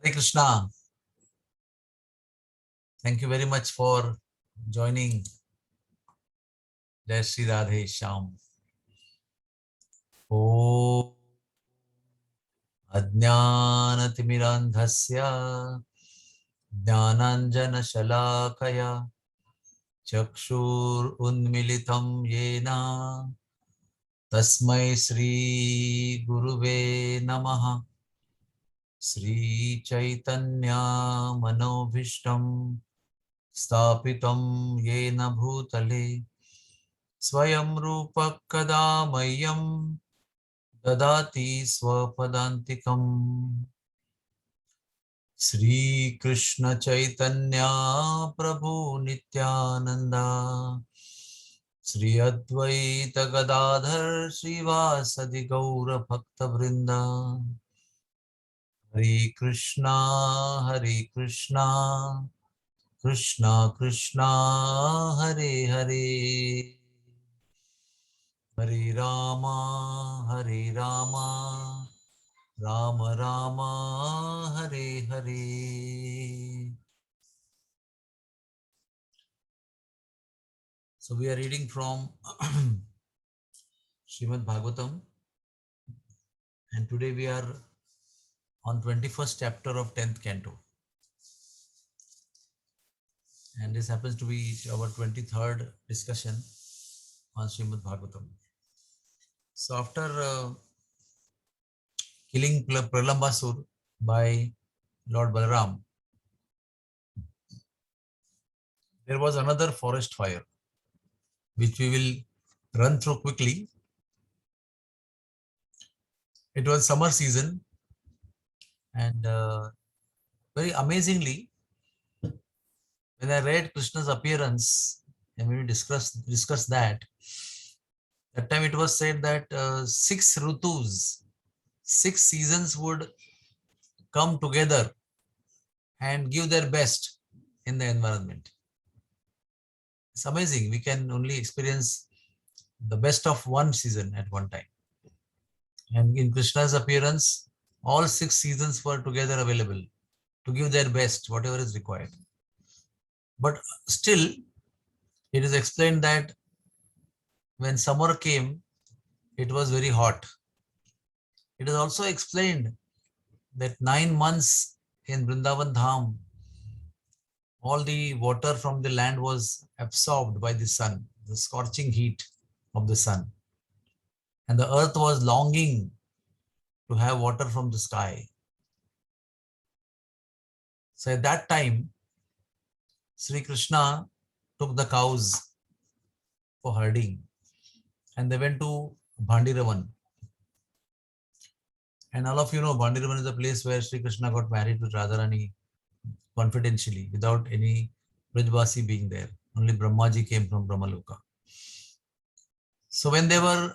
Hare Krishna. Thank you very much for joining. Jai Shri Radhe Shyam. Om Ajnanatimirandhasya Jnananjana Shalakaya Chakshur Unmilitam Yena Tasmai Shri Guruve Namaha. Shri Chaitanya Manobhishtam Stapitam Yena Bhutale Swayam Rupa Kada Mayam Dadati Swapadantikam. Shri Krishna Chaitanya Prabhu Nityananda Shri Advaita Gadadhar Srivasadi Gaura Bhakta Vrinda. Hare Krishna Krishna Krishna Hare Hare Hare Rama Rama Rama Hare Hare. So we are reading from Srimad Bhagavatam, and today we are on 21st chapter of 10th canto, and this happens to be our 23rd discussion on Srimad Bhagavatam. So after killing Pralambasur by Lord Balaram, there was another forest fire which we will run through quickly. It was summer season, and very amazingly, when I read Krishna's appearance, and we discuss that time it was said that 6 rutus, 6 seasons would come together and give their best in the environment. It's amazing. We can only experience the best of one season at one time. And in Krishna's appearance, all 6 seasons were together available to give their best, whatever is required. But still, it is explained that when summer came, it was very hot. It is also explained that 9 months in Vrindavan Dham, all the water from the land was absorbed by the sun, the scorching heat of the sun. And the earth was longing to have water from the sky. So at that time, Sri Krishna took the cows for herding, and they went to Bhandiravan. And all of you know, Bhandiravan is a place where Sri Krishna got married to Radharani confidentially, without any Brajvasi being there. Only Brahmaji came from Brahmaloka. So when they were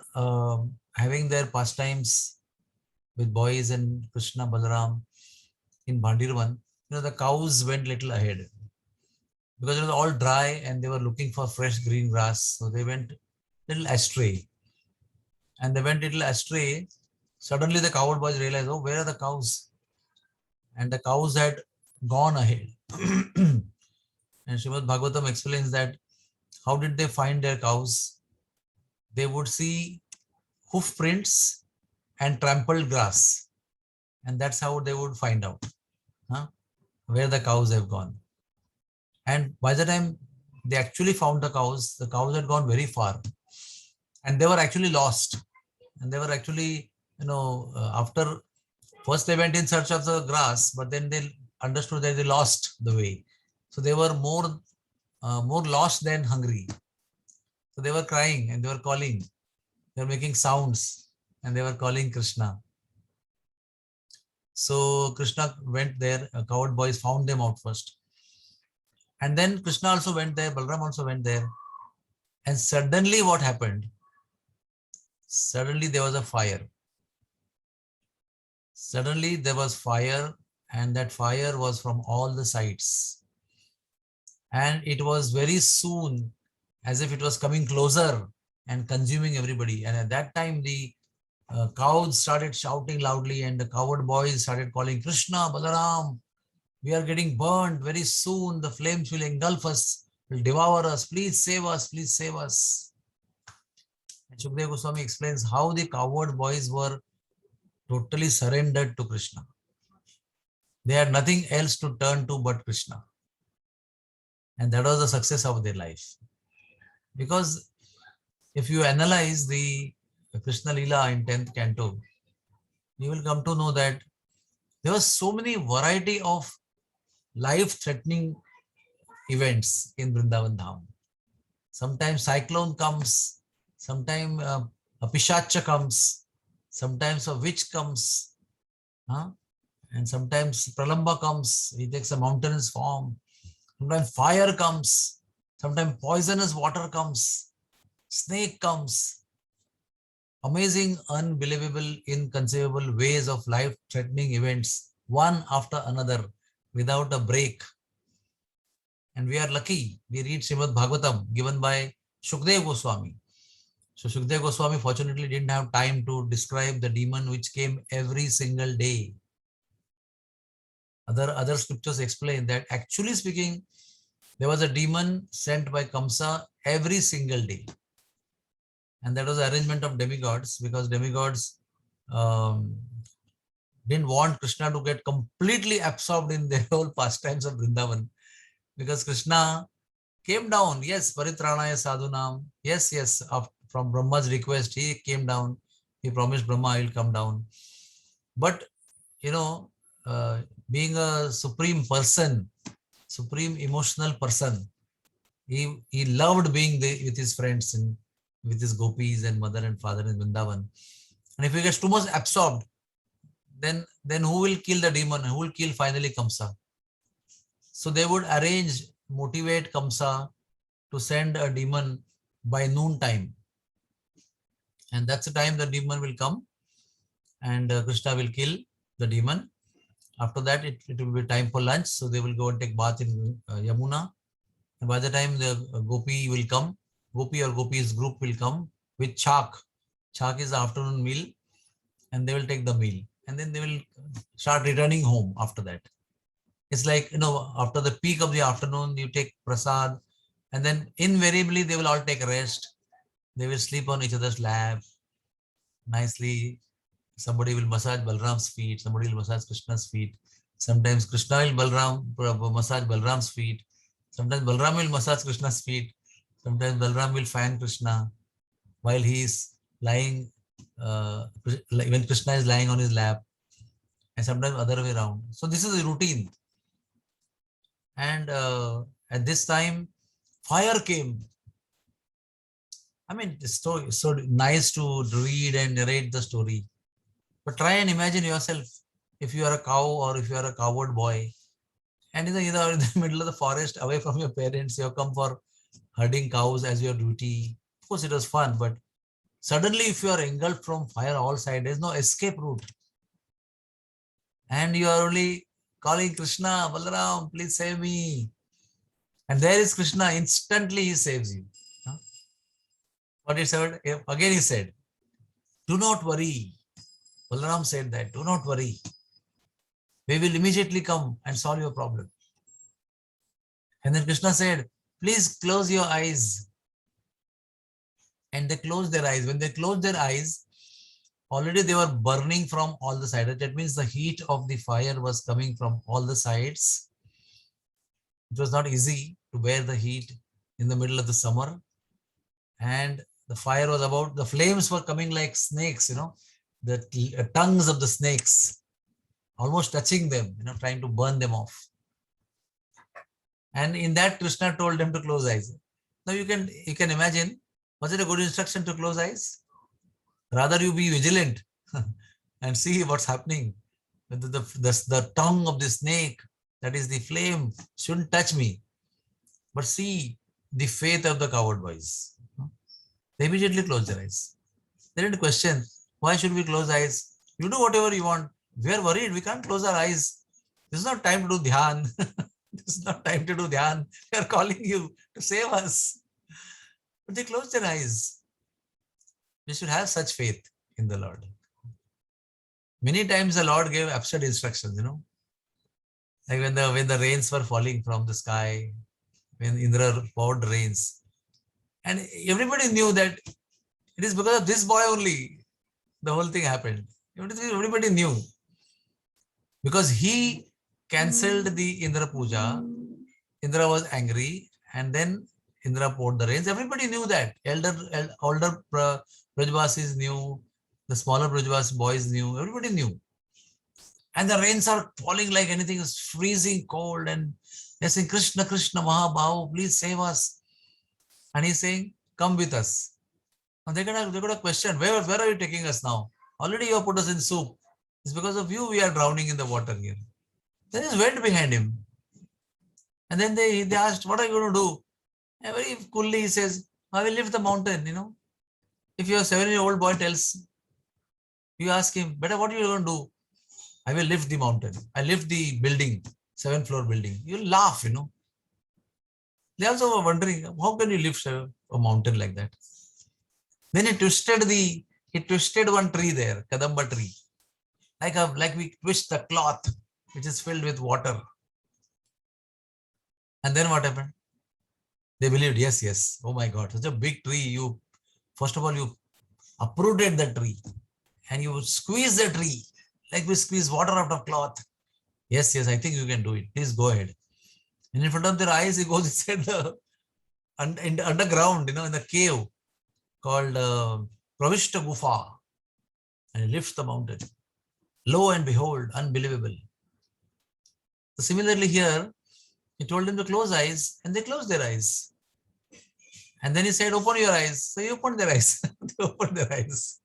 having their pastimes with boys and Krishna Balaram in Bhandiravan, the cows went little ahead because it was all dry and they were looking for fresh green grass. So they went little astray. And they went little astray. Suddenly the cowherd boys realized, oh, where are the cows? And the cows had gone ahead. And Srimad Bhagavatam explains that how did they find their cows? They would see hoof prints and trampled grass. And that's how they would find out where the cows have gone. And by the time they actually found the cows had gone very far. And they were actually lost. And they were actually, after first they went in search of the grass, but then they understood that they lost the way. So they were more lost than hungry. So they were crying and they were calling. They were making sounds and they were calling Krishna. So Krishna went there. Cowherd boys found them out first. And then Krishna also went there. Balaram also went there. And suddenly what happened? Suddenly there was a fire. Suddenly there was fire, and that fire was from all the sides. And it was very soon as if it was coming closer and consuming everybody. And at that time, the cows started shouting loudly, and the coward boys started calling, Krishna, Balaram, we are getting burned. Very soon the flames will engulf us, will devour us. Please save us, please save us. And Shukdev Goswami explains how the coward boys were totally surrendered to Krishna. They had nothing else to turn to but Krishna. And that was the success of their life. Because if you analyze the Krishna Leela in 10th canto, you will come to know that there was so many variety of life-threatening events in Vrindavan Dham. Sometimes cyclone comes, sometimes a pishacha comes, sometimes a witch comes, and sometimes Pralamba comes, he takes a mountainous form. Sometimes fire comes, sometimes poisonous water comes, snake comes. Amazing, unbelievable, inconceivable ways of life-threatening events, one after another, without a break. And we are lucky, we read Srimad Bhagavatam given by Shukdev Goswami. So Shukdev Goswami fortunately didn't have time to describe the demon which came every single day. Other scriptures explain that actually speaking, there was a demon sent by Kamsa every single day. And that was the arrangement of demigods, because demigods didn't want Krishna to get completely absorbed in their whole pastimes of Vrindavan. Because Krishna came down, yes, Paritranaya Sadhunam, yes, from Brahma's request, he came down. He promised Brahma he will come down. But, being a supreme person, supreme emotional person, he loved being with his friends and with his gopis and mother and father in Vrindavan. And if he gets too much absorbed, then who will kill the demon? Who will kill finally Kamsa? So they would motivate Kamsa to send a demon by noon time. And that's the time the demon will come and Krishna will kill the demon. After that, it will be time for lunch. So they will go and take bath in Yamuna. And by the time the gopi will come, gopi or gopis group will come with chak. Chak is the afternoon meal, and they will take the meal. And then they will start returning home after that. It's like, after the peak of the afternoon, you take prasad, and then invariably they will all take rest. They will sleep on each other's lap nicely. Somebody will massage Balram's feet, somebody will massage Krishna's feet. Sometimes Krishna will massage Balram's feet. Sometimes Balram will massage Krishna's feet. Sometimes Balram will fan Krishna while he is lying, when Krishna is lying on his lap, and sometimes other way around. So this is a routine. And at this time, fire came. I mean, it's so nice to read and narrate the story. But try and imagine yourself if you are a cow or if you are a coward boy, and in the middle of the forest, away from your parents, you have come for herding cows as your duty. Of course, it was fun, but suddenly if you are engulfed from fire all sides, there is no escape route. And you are only calling Krishna, Balaram, please save me. And there is Krishna, instantly he saves you. What he said? Again he said, do not worry. Balaram said that, do not worry. We will immediately come and solve your problem. And then Krishna said, please close your eyes. And they closed their eyes. When they closed their eyes, already they were burning from all the sides. That means the heat of the fire was coming from all the sides. It was not easy to bear the heat in the middle of the summer. And the fire was the flames were coming like snakes, the tongues of the snakes, almost touching them, trying to burn them off. And in that, Krishna told them to close eyes. Now you can imagine, was it a good instruction to close eyes? Rather you be vigilant and see what's happening. The tongue of the snake, that is the flame, shouldn't touch me. But see the faith of the coward boys. They immediately closed their eyes. They didn't question, why should we close eyes? You do whatever you want. We are worried. We can't close our eyes. This is not time to do dhyan. This is not time to do dhyan. We are calling you to save us. But they closed their eyes. We should have such faith in the Lord. Many times the Lord gave absurd instructions, like when the rains were falling from the sky, when Indra poured rains. And everybody knew that it is because of this boy only the whole thing happened. Everybody knew. Because he cancelled the Indra Puja, Indra was angry, and then Indra poured the rains. Everybody knew that. Older Brajvasis knew, the smaller Brajvasi boys knew, everybody knew. And the rains are falling like anything, is freezing cold, and they're saying, Krishna, Krishna, Mahabhavu, please save us. And he's saying, come with us. And they're gonna question, where are you taking us now? Already you have put us in soup. It's because of you we are drowning in the water here. There is went behind him. And then they asked, what are you going to do? And very coolly he says, I will lift the mountain, If your 7-year-old boy tells, you ask him, better, what are you going to do? I will lift the mountain. I lift the building, 7th-floor building. You'll laugh, They also were wondering, how can you lift a mountain like that? Then he twisted one tree there, Kadamba tree. Like we twist the cloth, which is filled with water. And then what happened? They believed, yes. Oh my God, such a big tree. First of all, you uprooted the tree and you squeeze the tree like we squeeze water out of cloth. Yes, I think you can do it. Please go ahead. And in front of their eyes, he goes inside the underground, in the cave called Pravishta Gufa, and he lifts the mountain. Lo and behold, unbelievable. So similarly here, he told them to close eyes, and they closed their eyes. And then he said, open your eyes. So he opened their eyes. They opened their eyes.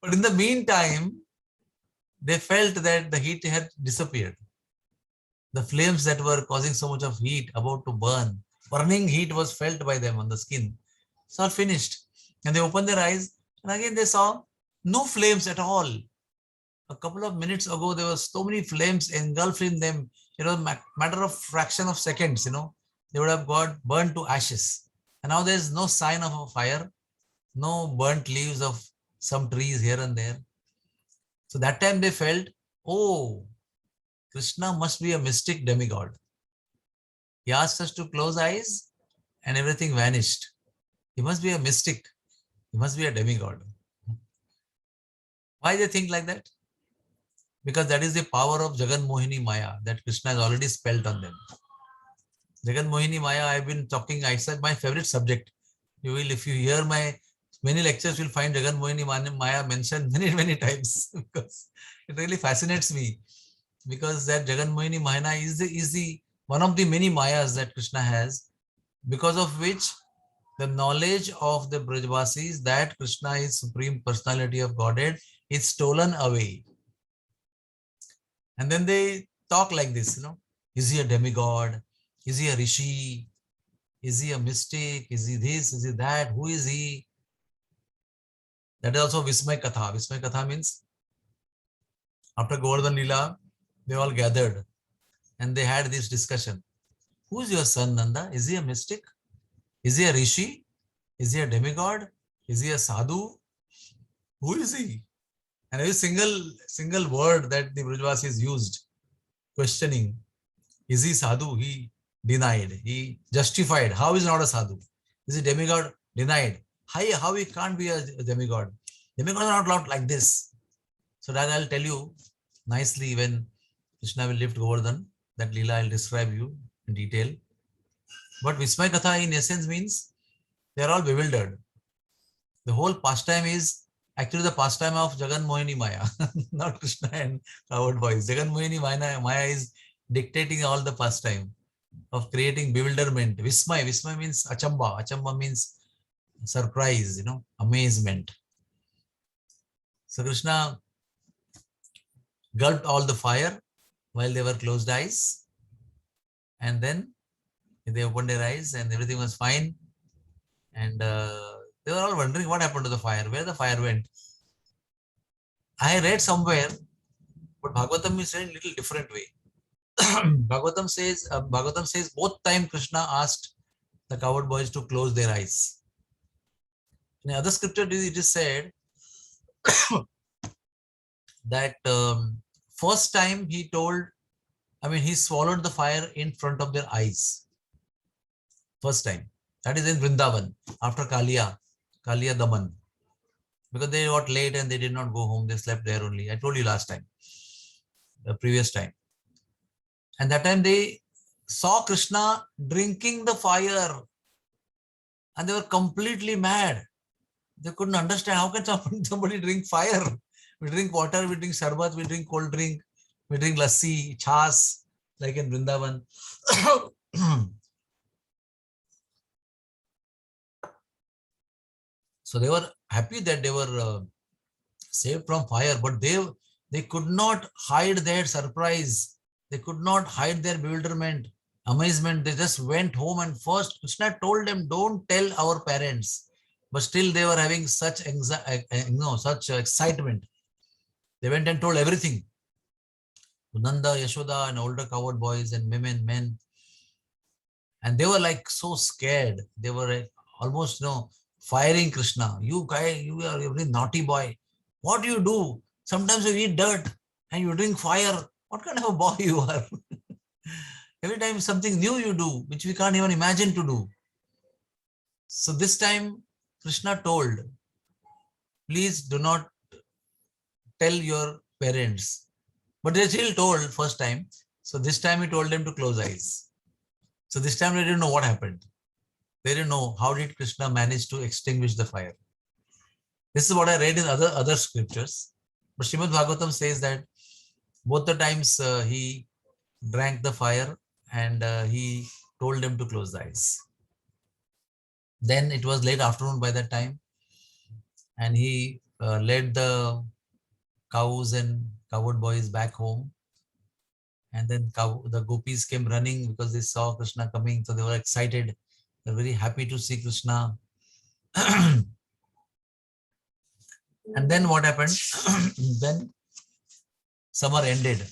But in the meantime, they felt that the heat had disappeared. The flames that were causing so much of heat, about to burning heat was felt by them on the skin. It's all finished. And they opened their eyes, and again they saw no flames at all. A couple of minutes ago, there were so many flames engulfing them. Matter of fraction of seconds, they would have got burned to ashes. And now there's no sign of a fire, no burnt leaves of some trees here and there. So that time they felt, oh, Krishna must be a mystic demigod. He asked us to close eyes and everything vanished. He must be a mystic. He must be a demigod. Why they think like that? Because that is the power of Jagan Mohini Maya that Krishna has already spelt on them. Jagan Mohini Maya, I've been talking, I said my favorite subject. If you hear my many lectures, you'll find Jagan Mohini Maya mentioned many times because it really fascinates me. Because that Jagan Mohini Maya is the one of the many Mayas that Krishna has, because of which the knowledge of the Brajvasis that Krishna is Supreme Personality of Godhead is stolen away. And then they talk like this, Is he a demigod? Is he a rishi? Is he a mystic? Is he this? Is he that? Who is he? That is also Vismay Katha. Vismay Katha means after Govardhan Leela, they all gathered and they had this discussion. Who is your son, Nanda? Is he a mystic? Is he a rishi? Is he a demigod? Is he a sadhu? Who is he? And every single word that the Brajvasis used, questioning, is he sadhu? He denied. He justified. How is not a sadhu? Is he demigod? Denied. How he can't be a demigod? Demigods are not like this. So that I'll tell you nicely when Krishna will lift Govardhan. That Leela I'll describe you in detail. But Vismay Katha in essence means they are all bewildered. The whole pastime is actually the pastime of Jagan Mohini Maya, not Krishna and coward boys. Jagan Mohini Maya is dictating all the pastime of creating bewilderment. Vismay means achamba. Achamba means surprise, amazement. So Krishna gulped all the fire while they were closed eyes. And then they opened their eyes and everything was fine. And they were all wondering what happened to the fire, where the fire went. I read somewhere, but Bhagavatam is said in a little different way. Bhagavatam says both time Krishna asked the coward boys to close their eyes. In other scripture, it is said that first time he told, I mean, he swallowed the fire in front of their eyes. First time. That is in Vrindavan after Kalia Daman. Because they got late and they did not go home. They slept there only. I told you last time, the previous time. And that time they saw Krishna drinking the fire and they were completely mad. They couldn't understand how can somebody drink fire. We drink water, we drink sharbat, we drink cold drink, we drink lassi, chas, like in Vrindavan. So they were happy that they were saved from fire, but they could not hide their surprise. They could not hide their bewilderment, amazement. They just went home and first Krishna told them, don't tell our parents. But still they were having such such excitement. They went and told everything. Nanda, Yashoda, and older coward boys and women, men. And they were like so scared. They were almost, firing Krishna. You guy, you are a very naughty boy. What do you do? Sometimes you eat dirt and you drink fire. What kind of a boy you are? Every time something new you do, which we can't even imagine to do. So this time Krishna told, please do not tell your parents. But they still told first time. So this time he told them to close eyes. So this time they didn't know what happened. They didn't know how did Krishna manage to extinguish the fire. This is what I read in other scriptures. But Srimad Bhagavatam says that both the times he drank the fire and he told them to close the eyes. Then it was late afternoon by that time, and he led the cows and cowherd boys back home. And then the gopis came running because they saw Krishna coming, so they were excited. They're very happy to see Krishna. And then what happened? Then summer ended.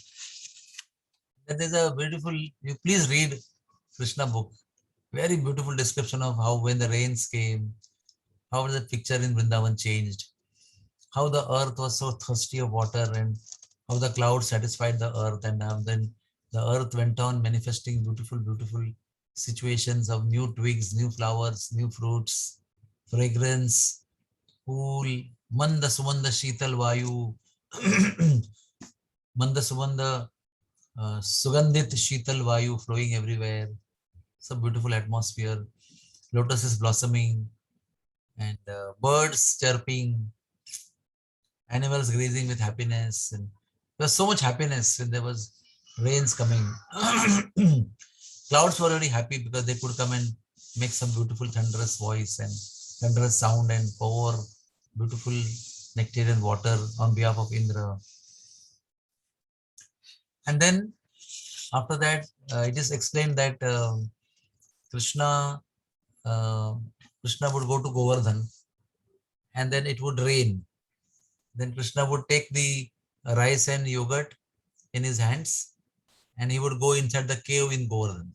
Then there's a beautiful, you please read Krishna book. Very beautiful description of how when the rains came, how the picture in Vrindavan changed, how the earth was so thirsty of water and how the clouds satisfied the earth. And then the earth went on manifesting beautiful, beautiful situations of new twigs, new flowers, new fruits, fragrance, cool, manda sumanda sheetal vayu, manda sumanda sugandhit sheetal vayu flowing everywhere. Some beautiful atmosphere, lotuses blossoming, and birds chirping, animals grazing with happiness. And there was so much happiness when there was rains coming. Clouds were already happy because they could come and make some beautiful thunderous voice and thunderous sound and pour beautiful nectarian water on behalf of Indra. And then after that, it is explained that Krishna Krishna would go to Govardhan and then it would rain. Then Krishna would take the rice and yogurt in his hands and he would go inside the cave in Govardhan.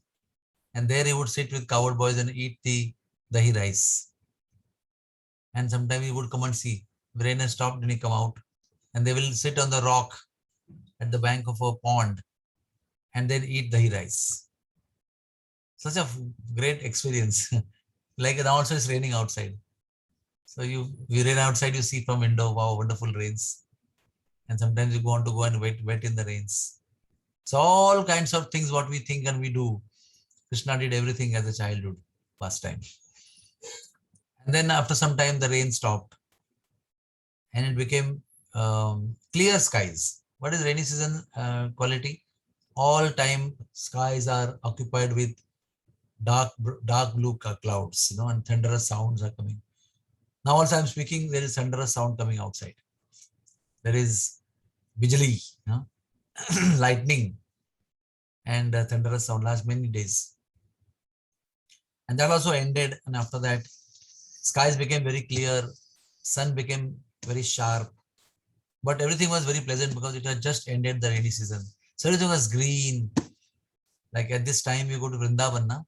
And there he would sit with cowherd boys and eat the dahi rice. And sometimes he would come and see. The rain has stopped and he come out. And they will sit on the rock at the bank of a pond and then eat dahi rice. Such a great experience. Like now also it's raining outside. So you rain outside, you see from window, wow, wonderful rains. And sometimes you want to go and wet in the rains. So all kinds of things what we think and we do. Krishna did everything as a childhood pastime. And then after some time, the rain stopped. And it became clear skies. What is rainy season quality? All time skies are occupied with dark blue clouds, and thunderous sounds are coming. Now also I'm speaking, there is thunderous sound coming outside. There is bijli, lightning and thunderous sound last many days. And that also ended. And after that, skies became very clear. Sun became very sharp. But everything was very pleasant because it had just ended the rainy season. So everything was green. Like at this time, you go to Vrindavan,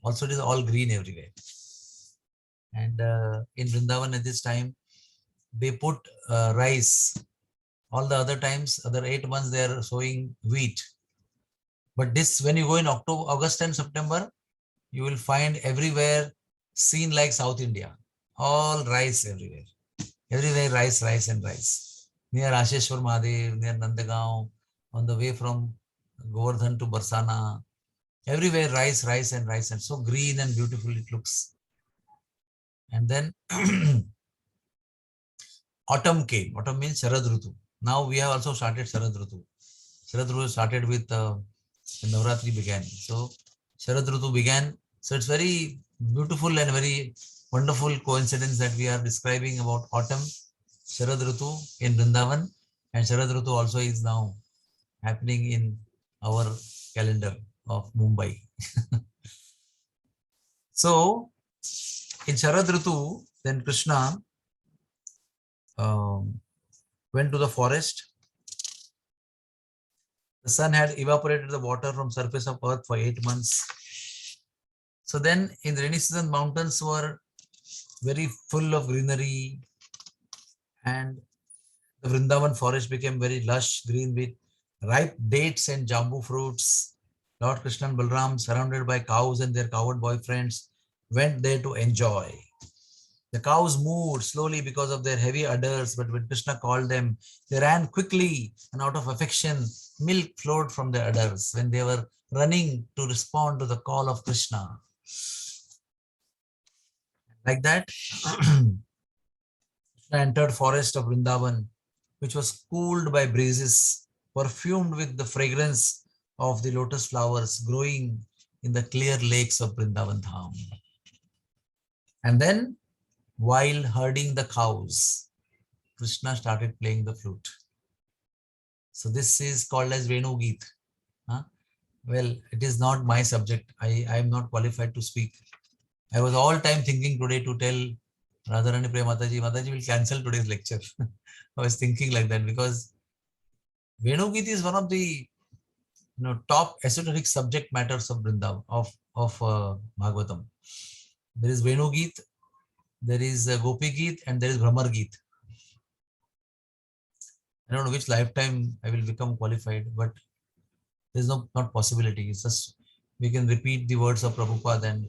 also it is all green everywhere. And in Vrindavan at this time, they put rice. All the other times, other 8 months, they are sowing wheat. But this, when you go in October, August and September, you will find everywhere scene like South India. All rice everywhere. Everywhere rice, rice and rice. Near Asheshwar Mahadev, near Nandagaon, on the way from Govardhan to Barsana. Everywhere rice, rice and rice. And so green and beautiful it looks. And then autumn came. Autumn means Sharad Rutu. Now we have also started Sharad Rutu. Sharad Rutu started with when Navratri began. So Sharad Rutu began. So it's very beautiful and very wonderful coincidence that we are describing about autumn, Sharad Rutu in Vrindavan, and Sharad Rutu also is now happening in our calendar of Mumbai. So in Sharad Rutu, then Krishna went to the forest. The sun had evaporated the water from surface of earth for 8 months. So then in the rainy season, mountains were very full of greenery, and the Vrindavan forest became very lush green with ripe dates and jambu fruits. Lord Krishna and Balram, surrounded by cows and their cowherd boyfriends, went there to enjoy. The cows moved slowly because of their heavy udders, but when Krishna called them, they ran quickly, and out of affection, milk flowed from their udders when they were running to respond to the call of Krishna. Like that, Krishna entered forest of Vrindavan, which was cooled by breezes, perfumed with the fragrance of the lotus flowers growing in the clear lakes of Vrindavan Dham. And then, while herding the cows, Krishna started playing the flute. So this is called as Venu Geet. Huh? Well, it is not my subject. I am not qualified to speak. I was all time thinking today to tell Radharani Priya Mataji will cancel today's lecture. I was thinking like that because Venu Geet is one of the top esoteric subject matters of Vrindavan, of Bhagavatam. There is Venu Geet, there is Gopi Geet, and there is Brahmar Geet. I don't know which lifetime I will become qualified, but there's not possibility. It's just we can repeat the words of Prabhupada and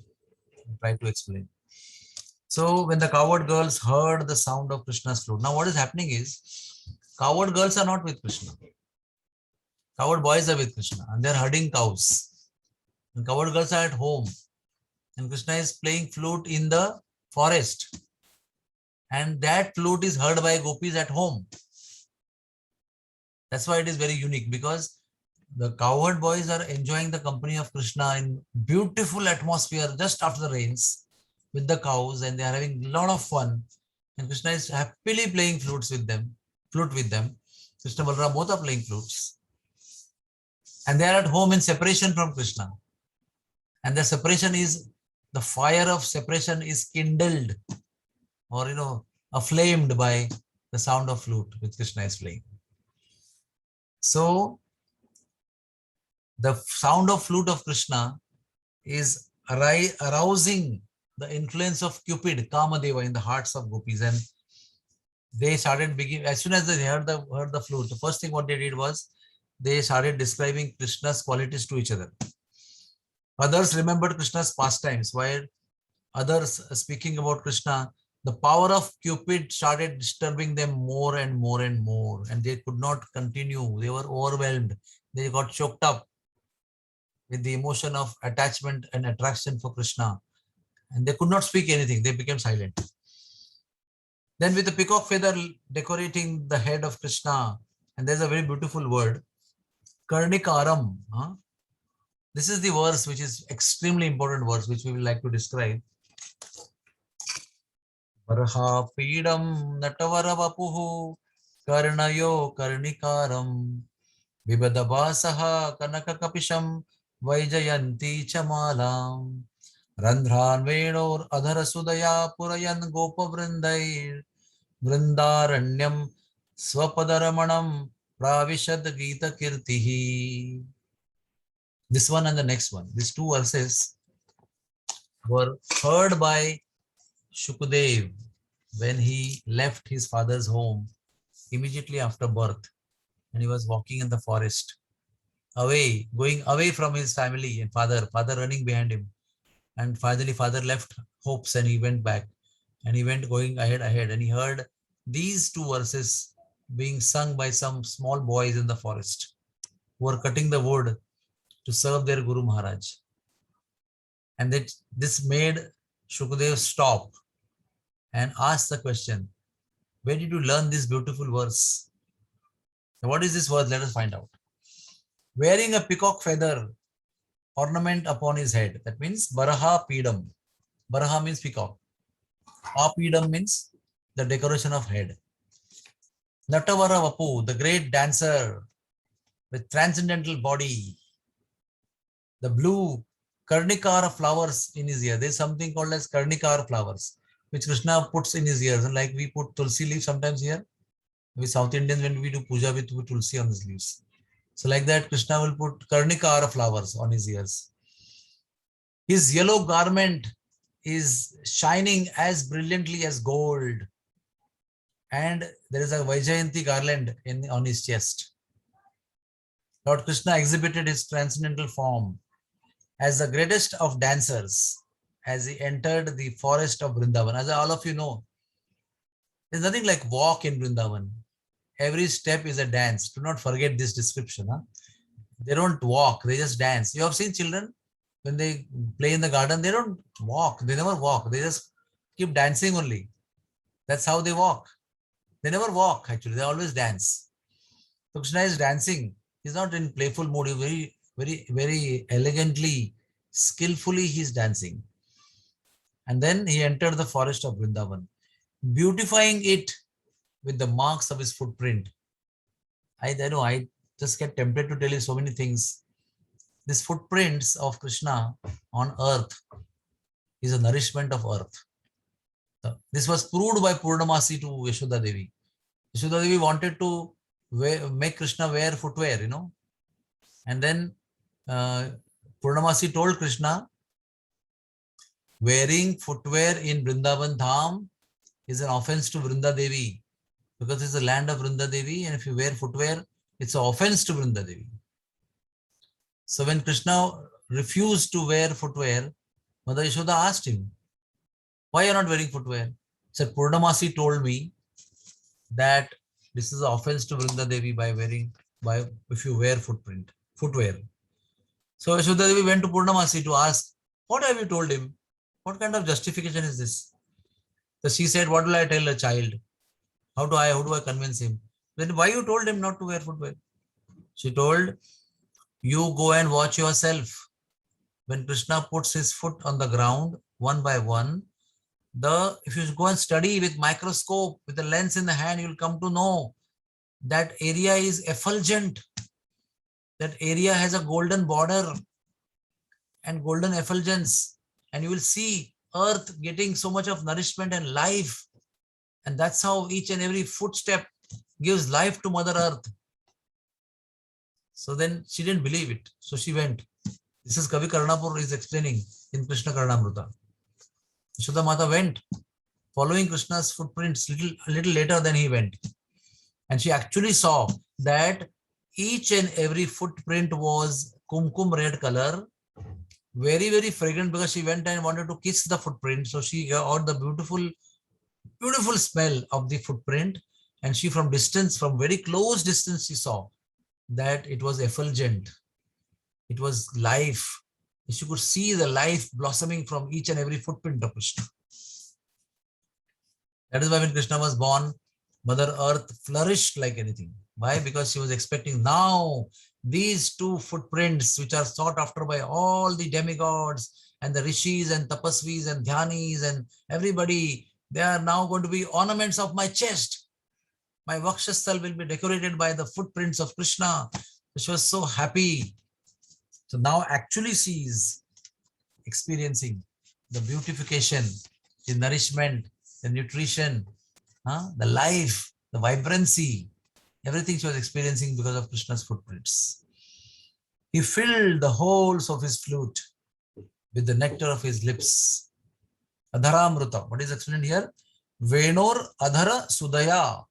try to explain. So when the cowherd girls heard the sound of Krishna's flute, now what is happening is cowherd girls are not with Krishna. Cowherd boys are with Krishna and they're herding cows. And cowherd girls are at home. And Krishna is playing flute in the forest. And that flute is heard by gopis at home. That's why it is very unique, because the cowherd boys are enjoying the company of Krishna in beautiful atmosphere just after the rains with the cows, and they are having a lot of fun. And Krishna is happily playing flute with them. Krishna and Balram both are playing flutes. And they are at home in separation from Krishna. And the separation is, the fire of separation is kindled or, aflamed by the sound of flute which Krishna is playing. So, the sound of flute of Krishna is arousing the influence of Cupid, Kamadeva, in the hearts of gopis. And they started as soon as they heard the flute, the first thing what they did was they started describing Krishna's qualities to each other. Others remembered Krishna's pastimes, while others speaking about Krishna, the power of Cupid started disturbing them more and more and more, and they could not continue. They were overwhelmed. They got choked up with the emotion of attachment and attraction for Krishna, and they could not speak anything. They became silent. Then with the peacock feather decorating the head of Krishna, and there's a very beautiful word, Karnikaram. This is the verse which is extremely important verse, which we will like to describe. Varha Pidam Natavara Karnayo Karnikaram Vibadabasaha Kanaka Kapisham Vaijayanti Chamalam Randhran Venor Adhara Sudaya Purayan Gopa Vrindai Vrindaranyam Swapadaramanam Pravishad Gita Kirtihi. This one and the next one, these two verses were heard by Shukadev, when he left his father's home immediately after birth, and he was walking in the forest, away, going away from his family and father running behind him. And finally, father left hopes and he went back. And he went going ahead, and he heard these two verses being sung by some small boys in the forest who were cutting the wood to serve their Guru Maharaj. And this made Shukadev stop and ask the question, where did you learn this beautiful verse? What is this verse? Let us find out. Wearing a peacock feather ornament upon his head. That means Baraha Pidam. Baraha means peacock. Apidam means the decoration of head. Natavara Vapu, the great dancer with transcendental body. The blue Karnikara flowers in his ear. There's something called as Karnikara flowers, which Krishna puts in his ears. And like we put tulsi leaves sometimes here. We South Indians, when we do puja, we put tulsi on his leaves. So like that, Krishna will put Karnikara flowers on his ears. His yellow garment is shining as brilliantly as gold. And there is a Vaijayanti garland on his chest. Lord Krishna exhibited his transcendental form as the greatest of dancers as he entered the forest of Vrindavan. As all of you know, there's nothing like walk in Vrindavan. Every step is a dance. Do not forget this description. Huh? They don't walk, they just dance. You have seen children, when they play in the garden, they don't walk. They never walk. They just keep dancing only. That's how they walk. They never walk, actually. They always dance. So Krishna is dancing. He's not in playful mood. He very elegantly, skillfully he's dancing. And then he entered the forest of Vrindavan, beautifying it with the marks of his footprint. I know, I just get tempted to tell you so many things. These footprints of Krishna on earth is a nourishment of earth. This was proved by Purnamasi to Yashoda Devi. Yashoda Devi wanted to make Krishna wear footwear, you know. And then Purnamasi told Krishna, wearing footwear in Vrindavan Dham is an offense to Vrinda Devi, because it's the land of Vrinda Devi, and if you wear footwear, it's an offense to Vrinda Devi. So when Krishna refused to wear footwear, Mother Yashoda asked him, why are you not wearing footwear? He said, Purnamasi told me that this is an offense to Vrinda Devi if you wear footwear. So Yashoda Devi went to Purnamasi to ask, what have you told him? What kind of justification is this? So she said, what will I tell a child? How do I convince him? Then why you told him not to wear footwear? She told, you go and watch yourself. When Krishna puts his foot on the ground, one by one, if you go and study with microscope, with the lens in the hand, you will come to know that area is effulgent. That area has a golden border and golden effulgence. And you will see earth getting so much of nourishment and life. And that's how each and every footstep gives life to Mother Earth. So then she didn't believe it. So she went. This is Kavi Karnapur is explaining in Krishna Karnamrita. Yashoda Mata went, following Krishna's footprints a little later than he went. And she actually saw that each and every footprint was kumkum red color, very, very fragrant, because she went and wanted to kiss the footprint. So she got the beautiful smell of the footprint. And she from very close distance, she saw that it was effulgent. It was life. She could see the life blossoming from each and every footprint of Krishna. That is why when Krishna was born, Mother Earth flourished like anything. Why? Because she was expecting now these two footprints, which are sought after by all the demigods and the rishis and tapasvis and dhyanis and everybody, they are now going to be ornaments of my chest. My Vakshasthal will be decorated by the footprints of Krishna. She was so happy. So now actually she is experiencing the beautification, the nourishment, the nutrition, the life, the vibrancy, everything she was experiencing because of Krishna's footprints. He filled the holes of his flute with the nectar of his lips. Adharamruta. What is explained here? Venor Adhara Sudaya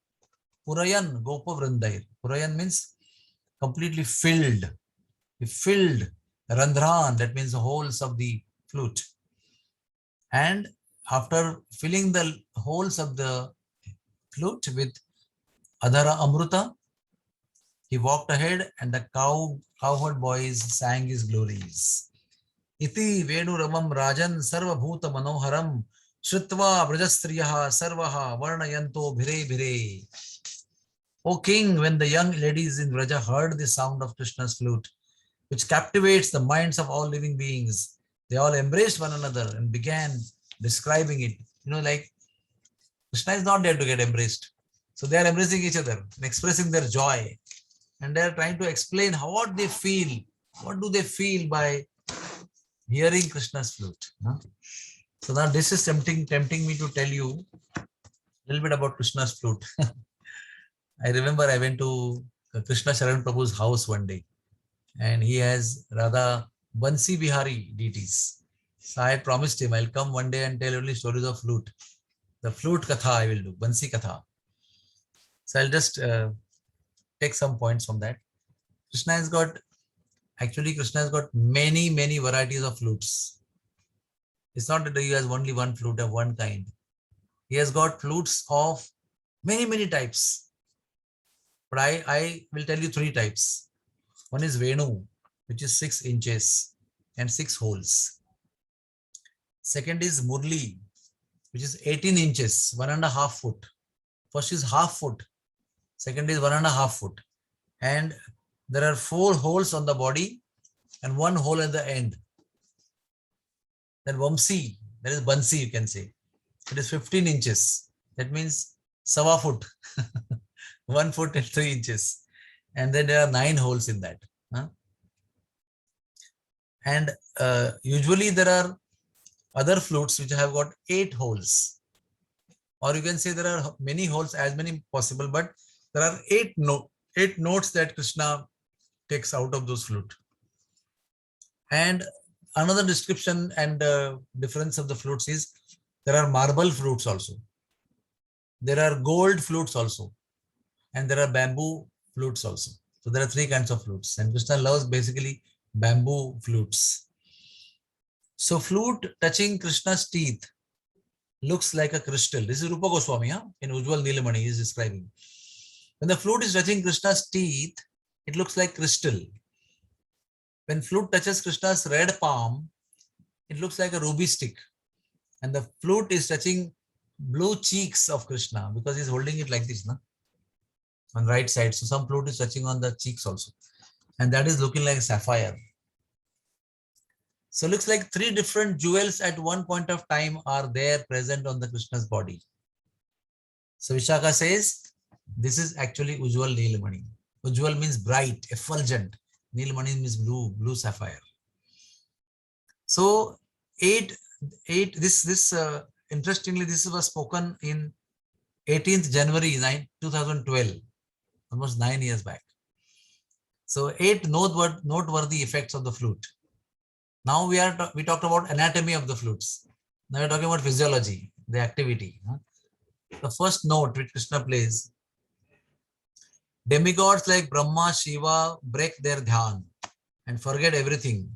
Purayan Gopa Vrindair. Purayan means completely filled. He filled Randhran, that means the holes of the flute. And after filling the holes of the flute with Adhara Amruta, he walked ahead and the cowherd boys sang his glories. Iti Venuramam Rajan Sarvabhuta Manoharam Shrutva Brajastriyaha Sarvaha Varnayanto Bhire Bhire. O king, when the young ladies in Vraja heard the sound of Krishna's flute, which captivates the minds of all living beings, they all embraced one another and began describing it. You know, like Krishna is not there to get embraced. So they are embracing each other and expressing their joy. And they are trying to explain what they feel. What do they feel by hearing Krishna's flute? So now this is tempting me to tell you a little bit about Krishna's flute. I remember I went to Krishna Sharan Prabhu's house one day, and he has rather Bansi Bihari deities. So I promised him I'll come one day and tell only stories of flute. The flute katha I will do, Bansi katha. So I'll just take some points from that. Krishna has got many varieties of flutes. It's not that he has only one flute of one kind. He has got flutes of many types. But I will tell you 3 types. One is Venu, which is 6 inches and 6 holes. Second is Murli, which is 18 inches, 1.5 foot. First is half foot. Second is 1.5 foot. And there are 4 holes on the body and 1 hole at the end. Then Vamsi, that is Bansi, you can say. It is 15 inches. That means Sawa foot. 1 foot and 3 inches. And then there are 9 holes in that. And usually there are other flutes which have got 8 holes. Or you can say there are many holes, as many possible, but there are 8 notes that Krishna takes out of those flute. And another description and difference of the flutes is there are marble flutes also. There are gold flutes also. And there are bamboo flutes also. So there are 3 kinds of flutes. And Krishna loves basically bamboo flutes. So flute touching Krishna's teeth looks like a crystal. This is Rupa Goswami in Ujjwal Nilamani he is describing. When the flute is touching Krishna's teeth, it looks like crystal. When flute touches Krishna's red palm, it looks like a ruby stick. And the flute is touching blue cheeks of Krishna because he's holding it like this, on right side. So some flute is touching on the cheeks also. And that is looking like sapphire. So it looks like 3 different jewels at one point of time are there present on the Krishna's body. So Vishaka says, this is actually Ujjwal Nilamani. Ujjwal means bright, effulgent. Nilamani means blue sapphire. So interestingly, this was spoken in 18th January 2012, almost 9 years back. So 8 noteworthy effects of the flute. Now we talked about anatomy of the flutes. Now we're talking about physiology, the activity. The first note which Krishna plays, demigods like Brahma, Shiva break their dhyan and forget everything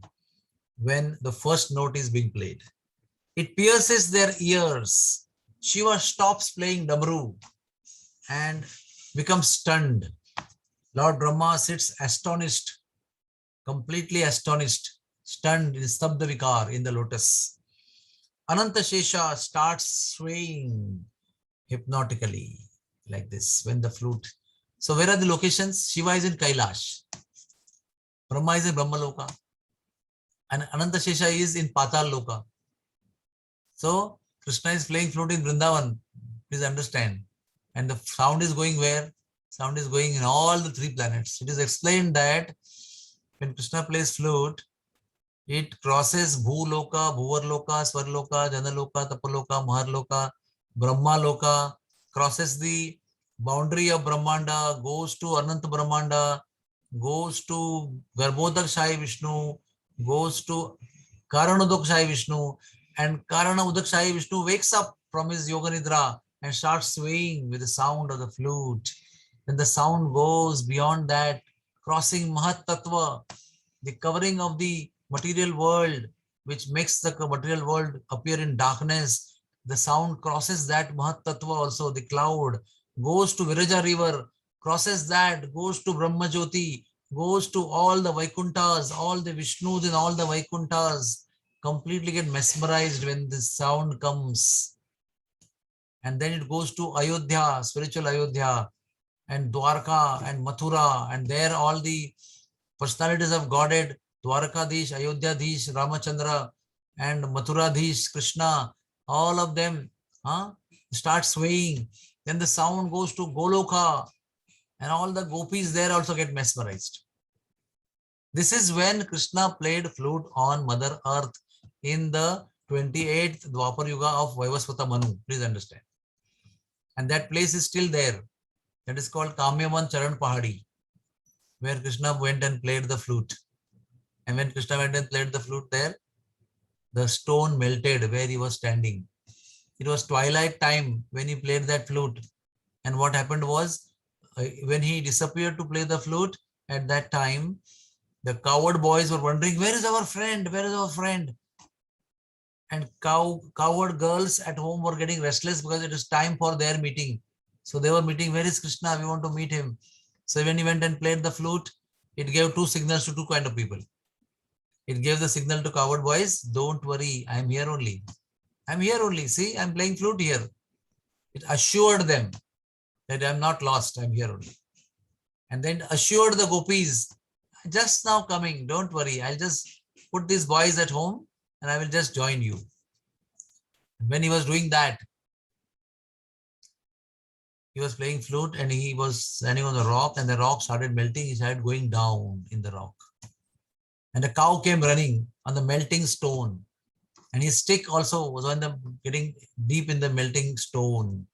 when the first note is being played. It pierces their ears. Shiva stops playing Damru and becomes stunned. Lord Brahma sits astonished, completely astonished, stunned in Stabda Vikar in the lotus. Ananta Shesha starts swaying hypnotically like this when the flute. So where are the locations? Shiva is in Kailash. Brahma is in Brahmaloka. And Ananta Shesha is in Patal Loka. So Krishna is playing flute in Vrindavan. Please understand. And the sound is going where? Sound is going in all the 3 planets. It is explained that when Krishna plays flute, it crosses Bhuloka, Bhuvarloka, Swarloka, Janaloka, Tapaloka, Maharloka, Brahmaloka, crosses the boundary of Brahmanda, goes to Ananta Brahmanda, goes to Garbhodak Shai Vishnu, goes to Karanodok Shai Vishnu, And Karana Udakshayi Vishnu wakes up from his yoga nidra and starts swaying with the sound of the flute. Then the sound goes beyond that, crossing Mahat Tattva, the covering of the material world, which makes the material world appear in darkness. The sound crosses that Mahat Tattva also, the cloud, goes to Viraja river, crosses that, goes to Brahma Jyoti, goes to all the Vaikunthas, all the Vishnus in all the Vaikunthas, completely get mesmerized when this sound comes. And then it goes to Ayodhya, spiritual Ayodhya, and Dwarka and Mathura, and there all the personalities of Godhead, Dwarkadish, Ayodhyadish, Ramachandra, and Mathuradhish, Krishna, all of them start swaying. Then the sound goes to Goloka, and all the gopis there also get mesmerized. This is when Krishna played flute on Mother Earth in the 28th Dwapar Yuga of Vaivasvata Manu. Please understand. And that place is still there. That is called Kamyavan Charan Pahadi, where Krishna went and played the flute. And when Krishna went and played the flute there, the stone melted where he was standing. It was twilight time when he played that flute. And what happened was, when he disappeared to play the flute, at that time, the coward boys were wondering, where is our friend? Where is our friend? And coward girls at home were getting restless because it is time for their meeting. So they were meeting, where is Krishna? We want to meet him. So when he went and played the flute, it gave two signals to two kind of people. It gave the signal to coward boys, don't worry, I'm here only. I'm here only. See, I'm playing flute here. It assured them that I'm not lost, I'm here only. And then assured the gopis, just now coming, don't worry, I'll just put these boys at home and I will just join you. When he was doing that, he was playing flute and he was standing on the rock, and the rock started melting. He started going down in the rock. And a cow came running on the melting stone. And his stick also was on the getting deep in the melting stone.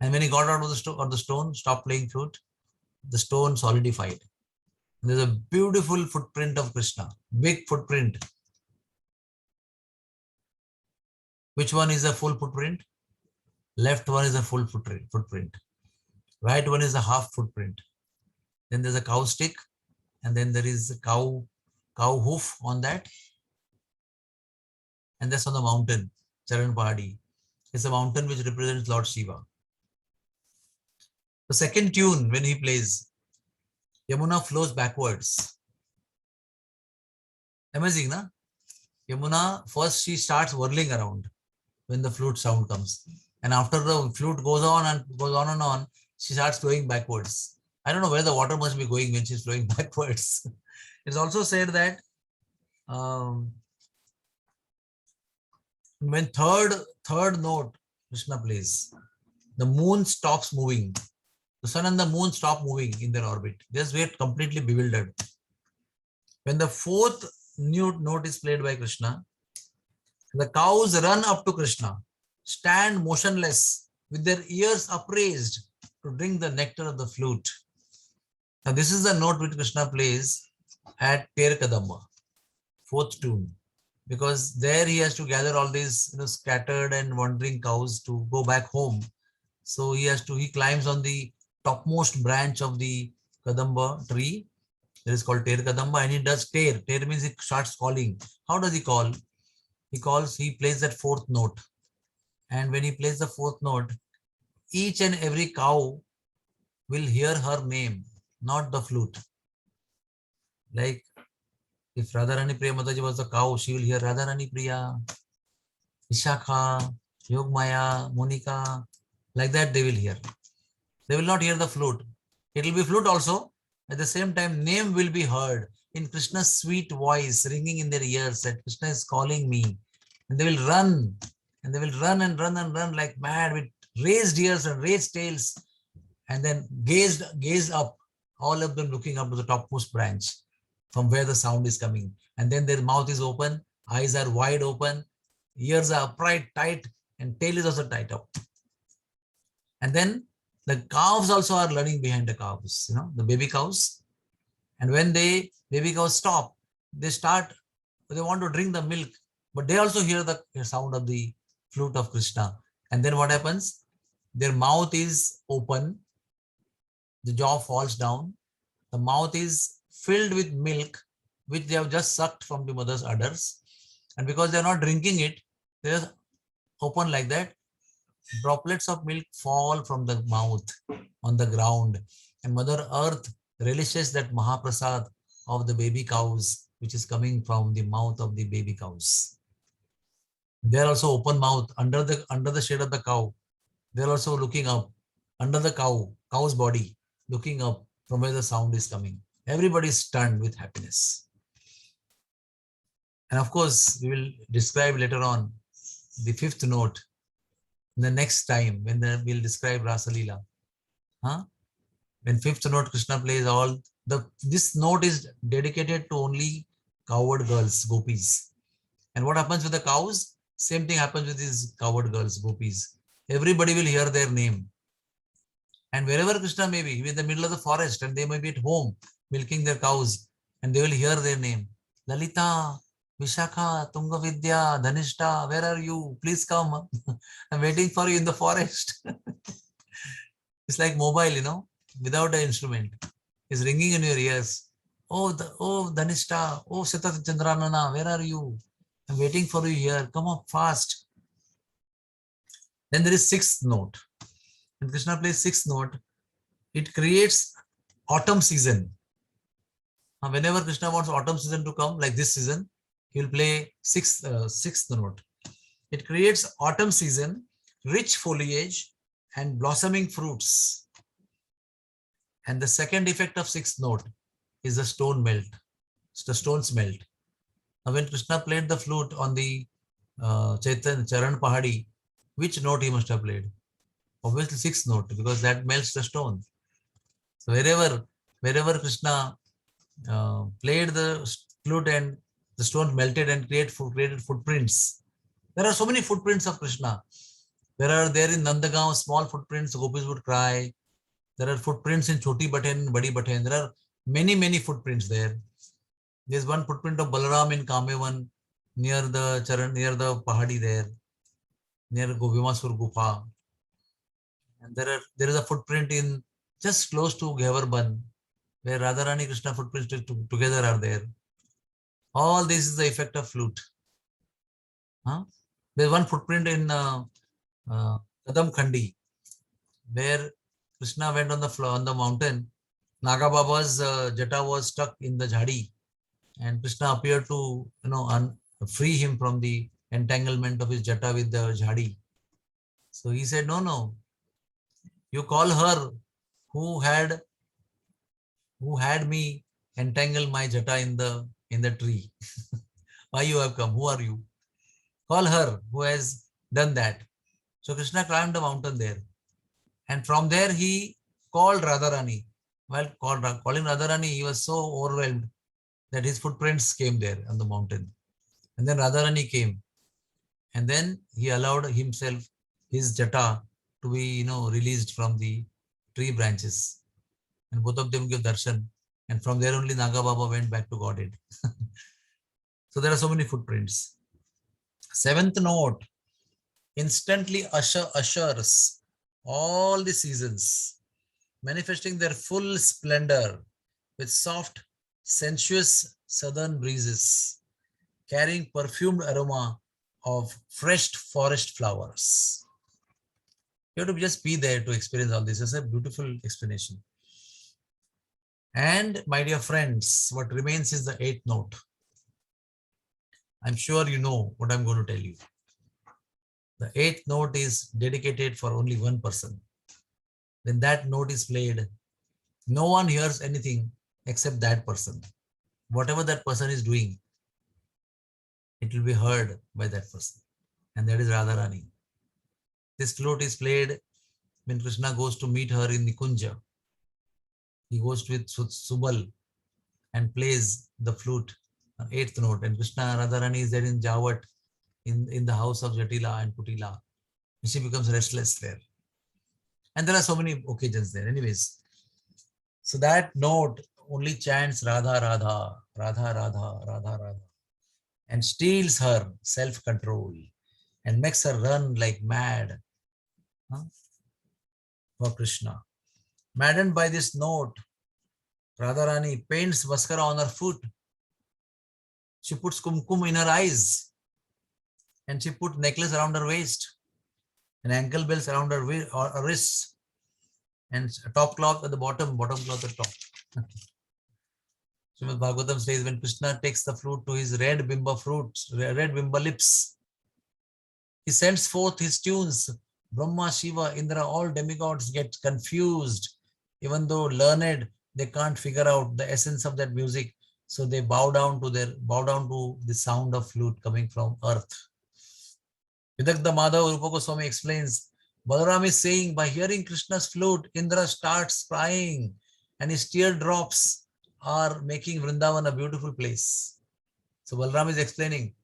And when he got out of the stone, stopped playing flute, the stone solidified. And there's a beautiful footprint of Krishna, big footprint. Which one is a full footprint? Left one is a full footprint. Right one is a half footprint. Then there's a cow stick, and then there is a cow hoof on that. And that's on the mountain, Charan Pahadi. It's a mountain which represents Lord Shiva. The second tune, when he plays, Yamuna flows backwards. Amazing, na? Yamuna, first she starts whirling around when the flute sound comes. And after the flute goes on and on, she starts flowing backwards. I don't know where the water must be going when she's flowing backwards. It's also said that when third note Krishna plays, the moon stops moving. The sun and the moon stop moving in their orbit. They just get completely bewildered. When the fourth note is played by Krishna, the cows run up to Krishna, stand motionless with their ears upraised to drink the nectar of the flute. Now this is the note which Krishna plays at Ter Kadamba, fourth tune, because there he has to gather all these scattered and wandering cows to go back home. So he climbs on the topmost branch of the Kadamba tree. That is called Ter Kadamba, and he does Ter. Ter means he starts calling. How does he call? He plays that fourth note. And when he plays the fourth note, each and every cow will hear her name, not the flute. Like if Radharani Priya Mataji was the cow, she will hear Radharani Priya, Vishakha, Yogmaya, Monika. Like that they will hear. They will not hear the flute. It will be flute also. At the same time, name will be heard in Krishna's sweet voice ringing in their ears that Krishna is calling me. And they will run. And they will run and run and run like mad with raised ears and raised tails. And then gaze up, all of them looking up to the topmost branch from where the sound is coming. And then their mouth is open, eyes are wide open, ears are upright, tight, and tail is also tight up. And then the calves also are running behind the cows, the baby cows. And when baby cows stop, they want to drink the milk. But they also hear the sound of the flute of Krishna. And then what happens? Their mouth is open, the jaw falls down, the mouth is filled with milk, which they have just sucked from the mother's udders. And because they are not drinking it, they are open like that. Droplets of milk fall from the mouth on the ground, and Mother Earth relishes that Mahaprasad of the baby cows, which is coming from the mouth of the baby cows. They are also open mouth under the shade of the cow. They are also looking up under the cow's body, looking up from where the sound is coming. Everybody is stunned with happiness. And of course, we will describe later on the fifth note in the next time when we'll describe Rasa Leela. Huh? When fifth note Krishna plays, this note is dedicated to only coward girls, gopis. And what happens with the cows? Same thing happens with these coward girls, gopis. Everybody will hear their name. And wherever Krishna may be in the middle of the forest, and they may be at home milking their cows, and they will hear their name. Lalita, Vishakha, Tungavidya, Dhanishta, where are you? Please come. I'm waiting for you in the forest. It's like mobile, without an instrument. It's ringing in your ears. Oh, Dhanishta, oh, Sitat Chandranana, where are you? I'm waiting for you here. Come up fast. Then there is sixth note. When Krishna plays sixth note, it creates autumn season. Whenever Krishna wants autumn season to come, like this season, he will play sixth note. It creates autumn season, rich foliage, and blossoming fruits. And the second effect of sixth note is the stone melt. The stones melt. Now, when Krishna played the flute on the Charan Pahadi, which note he must have played? Obviously sixth note, because that melts the stone. So wherever Krishna played the flute and the stone melted and created footprints. There are so many footprints of Krishna. There in Nandagaon, small footprints, gopis would cry. There are footprints in Choti Bhaten, Badi Bhaten. There are many footprints there. There's one footprint of Balaram in Kamevan near the Pahadi there, near Govimasur Gufa. And there is a footprint in just close to Ghevarban, where Radharani Krishna footprints together are there. All this is the effect of flute. There's one footprint in Kadam Khandi, where Krishna went on the mountain. Naga Baba's jata was stuck in the jhadi, and Krishna appeared to free him from the entanglement of his jata with the jhadi. So he said, no, you call her who had me entangle my jata in the tree. Why you have come? Who are you? Call her who has done that. So Krishna climbed the mountain there. And from there he called Radharani. While calling Radharani, he was so overwhelmed that his footprints came there on the mountain. And then Radharani came. And then he allowed himself, his jata, to be released from the tree branches. And both of them give darshan. And from there only Naga Baba went back to Godhead. So there are so many footprints. Seventh note instantly ushers all the seasons, manifesting their full splendor with soft, sensuous southern breezes, carrying perfumed aroma of fresh forest flowers. You have to just be there to experience all this. It's a beautiful explanation. And my dear friends, what remains is the eighth note. I'm sure you know what I'm going to tell you. The eighth note is dedicated for only one person. When that note is played, no one hears anything except that person. Whatever that person is doing, it will be heard by that person. And that is Radharani. This flute is played when Krishna goes to meet her in Nikunja. He goes with Subal and plays the flute, eighth note. And Krishna Radharani is there in Jawat, in the house of Jatila and Kutila. And she becomes restless there. And there are so many occasions there. Anyways, so that note only chants Radha, Radha, Radha, Radha, Radha, Radha. and steals her self-control and makes her run like mad, huh, for Krishna. Maddened by this note, Radharani paints mascara on her foot. She puts kumkum in her eyes, and she put necklace around her waist and ankle bells around her wrists, and a top cloth at the bottom cloth at top. Srimad Bhagavatam says when Krishna takes the flute to his red bimba lips, he sends forth his tunes. Brahma, Shiva, Indra, all demigods get confused. Even though learned, they can't figure out the essence of that music. So they bow down to the sound of flute coming from earth. Vidagdha Madhav Rupa Goswami explains, Balaram is saying, by hearing Krishna's flute, Indra starts crying and his teardrops are making Vrindavan a beautiful place. So Balaram is explaining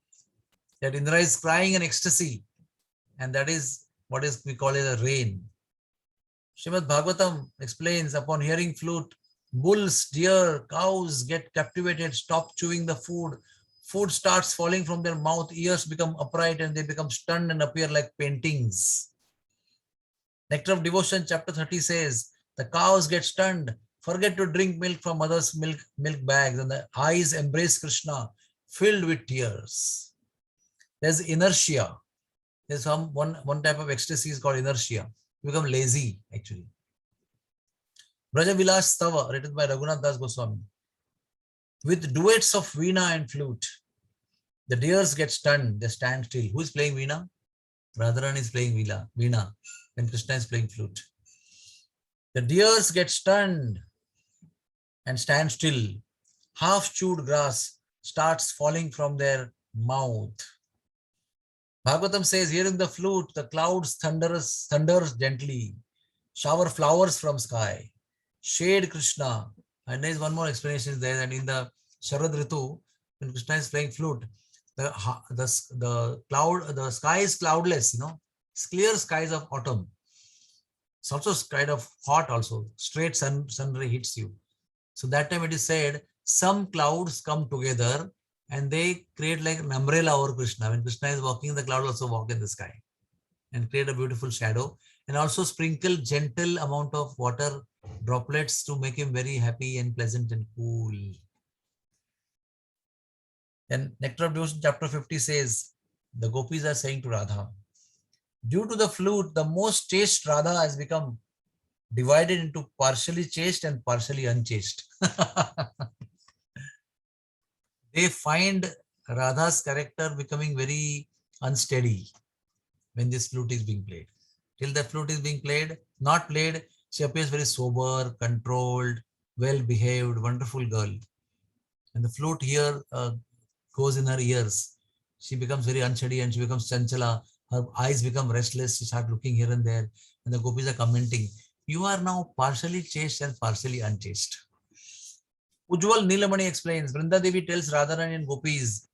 that Indra is crying in ecstasy, and that is what is we call it a rain. Srimad Bhagavatam explains, upon hearing flute, bulls, deer, cows get captivated, stop chewing the food. Food starts falling from their mouth, ears become upright and they become stunned and appear like paintings. Nectar of Devotion, chapter 30 says, the cows get stunned, forget to drink milk from mother's milk bags, and the eyes embrace Krishna, filled with tears. There's inertia. There's one type of ecstasy is called inertia. You become lazy, actually. Braja Vilas Stava, written by Raghunath Das Goswami. With duets of veena and flute, the deers get stunned, they stand still. Who is playing veena? Radharani is playing veena when Krishna is playing flute. The deers get stunned and stand still. Half-chewed grass starts falling from their mouth. Bhagavatam says, hearing the flute, the clouds thunders gently, shower flowers from sky, shade Krishna. And there is one more explanation there, and in the Sharad Ritu, when Krishna is playing flute, the sky is cloudless, it's clear skies of autumn. It's also kind of hot also, straight sun ray hits you. So that time it is said, some clouds come together and they create like an umbrella over Krishna. When Krishna is walking, the cloud also walk in the sky and create a beautiful shadow, and also sprinkle gentle amount of water droplets to make him very happy and pleasant and cool. Then Nectar of Devotion chapter 50 says, the gopis are saying to Radha, due to the flute, the most chaste Radha has become divided into partially chaste and partially unchaste. They find Radha's character becoming very unsteady when this flute is being played. Till the flute is being not played, she appears very sober, controlled, well-behaved, wonderful girl. And the flute here goes in her ears. She becomes very unsteady and she becomes chanchala. Her eyes become restless. She starts looking here and there. And the gopis are commenting, you are now partially chaste and partially unchaste. Ujjwal Nilamani explains, Vrinda Devi tells Radharani and gopis,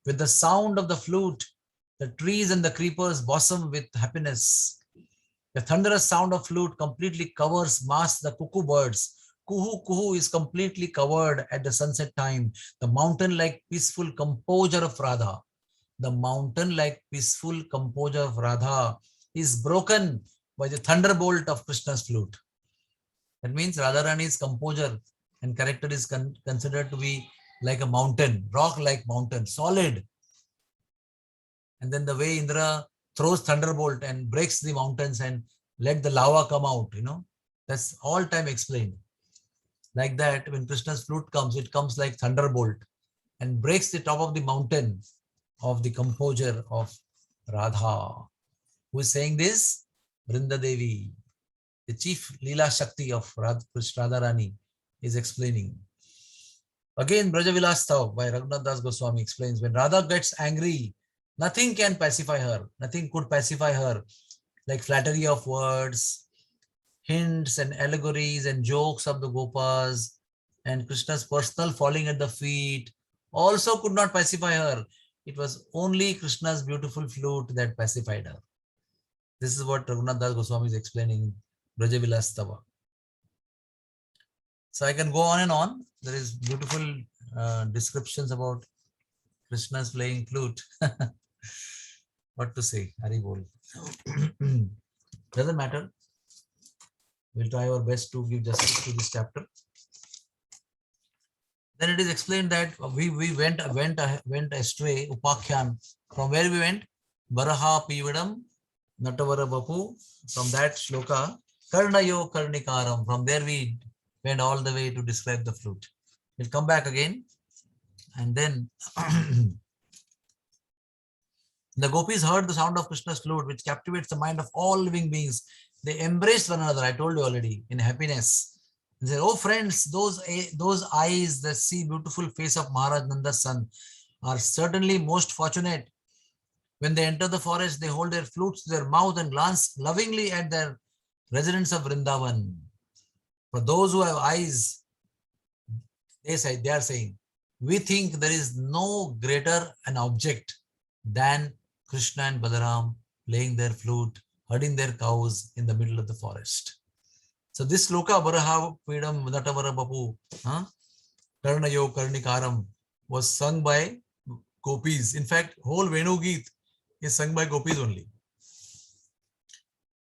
with the sound of the flute, the trees and the creepers blossom with happiness. The thunderous sound of flute completely masks the cuckoo birds. Kuhu kuhu is completely covered at the sunset time. The mountain-like peaceful composure of Radha. The mountain-like peaceful composure of Radha is broken by the thunderbolt of Krishna's flute. That means Radharani's composure and character is considered to be like a mountain, rock-like mountain, solid. And then the way Indra throws thunderbolt and breaks the mountains and let the lava come out, that's all time explained. Like that, when Krishna's flute comes, it comes like thunderbolt and breaks the top of the mountain of the composure of Radha. Who is saying this? Vrinda Devi, the chief Leela Shakti of Radharani, is explaining. Again, Braja Vilas Thav by Raghunath Das Goswami explains, when Radha gets angry, nothing can pacify her. Nothing could pacify her, like flattery of words, hints and allegories and jokes of the Gopas, and Krishna's personal falling at the feet also could not pacify her. It was only Krishna's beautiful flute that pacified her. This is what Raghunath Das Goswami is explaining in Braja Vilas Tava. So I can go on and on. There is beautiful descriptions about Krishna is playing flute. What to say? Hari bol. Doesn't matter. We'll try our best to give justice to this chapter. Then it is explained that we went astray. Upakhyan. From where we went? Baraha Pividam Natavara Bapu. From that shloka, Karnayo Karnikaram. From there we went all the way to describe the flute. We'll come back again. And then the gopis heard the sound of Krishna's flute, which captivates the mind of all living beings. They embraced one another, I told you already, in happiness. They said, oh friends, those eyes that see beautiful face of Maharaj Nanda's son are certainly most fortunate. When they enter the forest, they hold their flutes to their mouth and glance lovingly at their residents of Vrindavan. For those who have eyes, they are saying, we think there is no greater an object than Krishna and Balaram playing their flute, herding their cows in the middle of the forest. So this sloka, Baraha Pidam Natavara Bapu, Karnayo Karnikaram, was sung by gopis. In fact, whole Venugeet is sung by gopis only.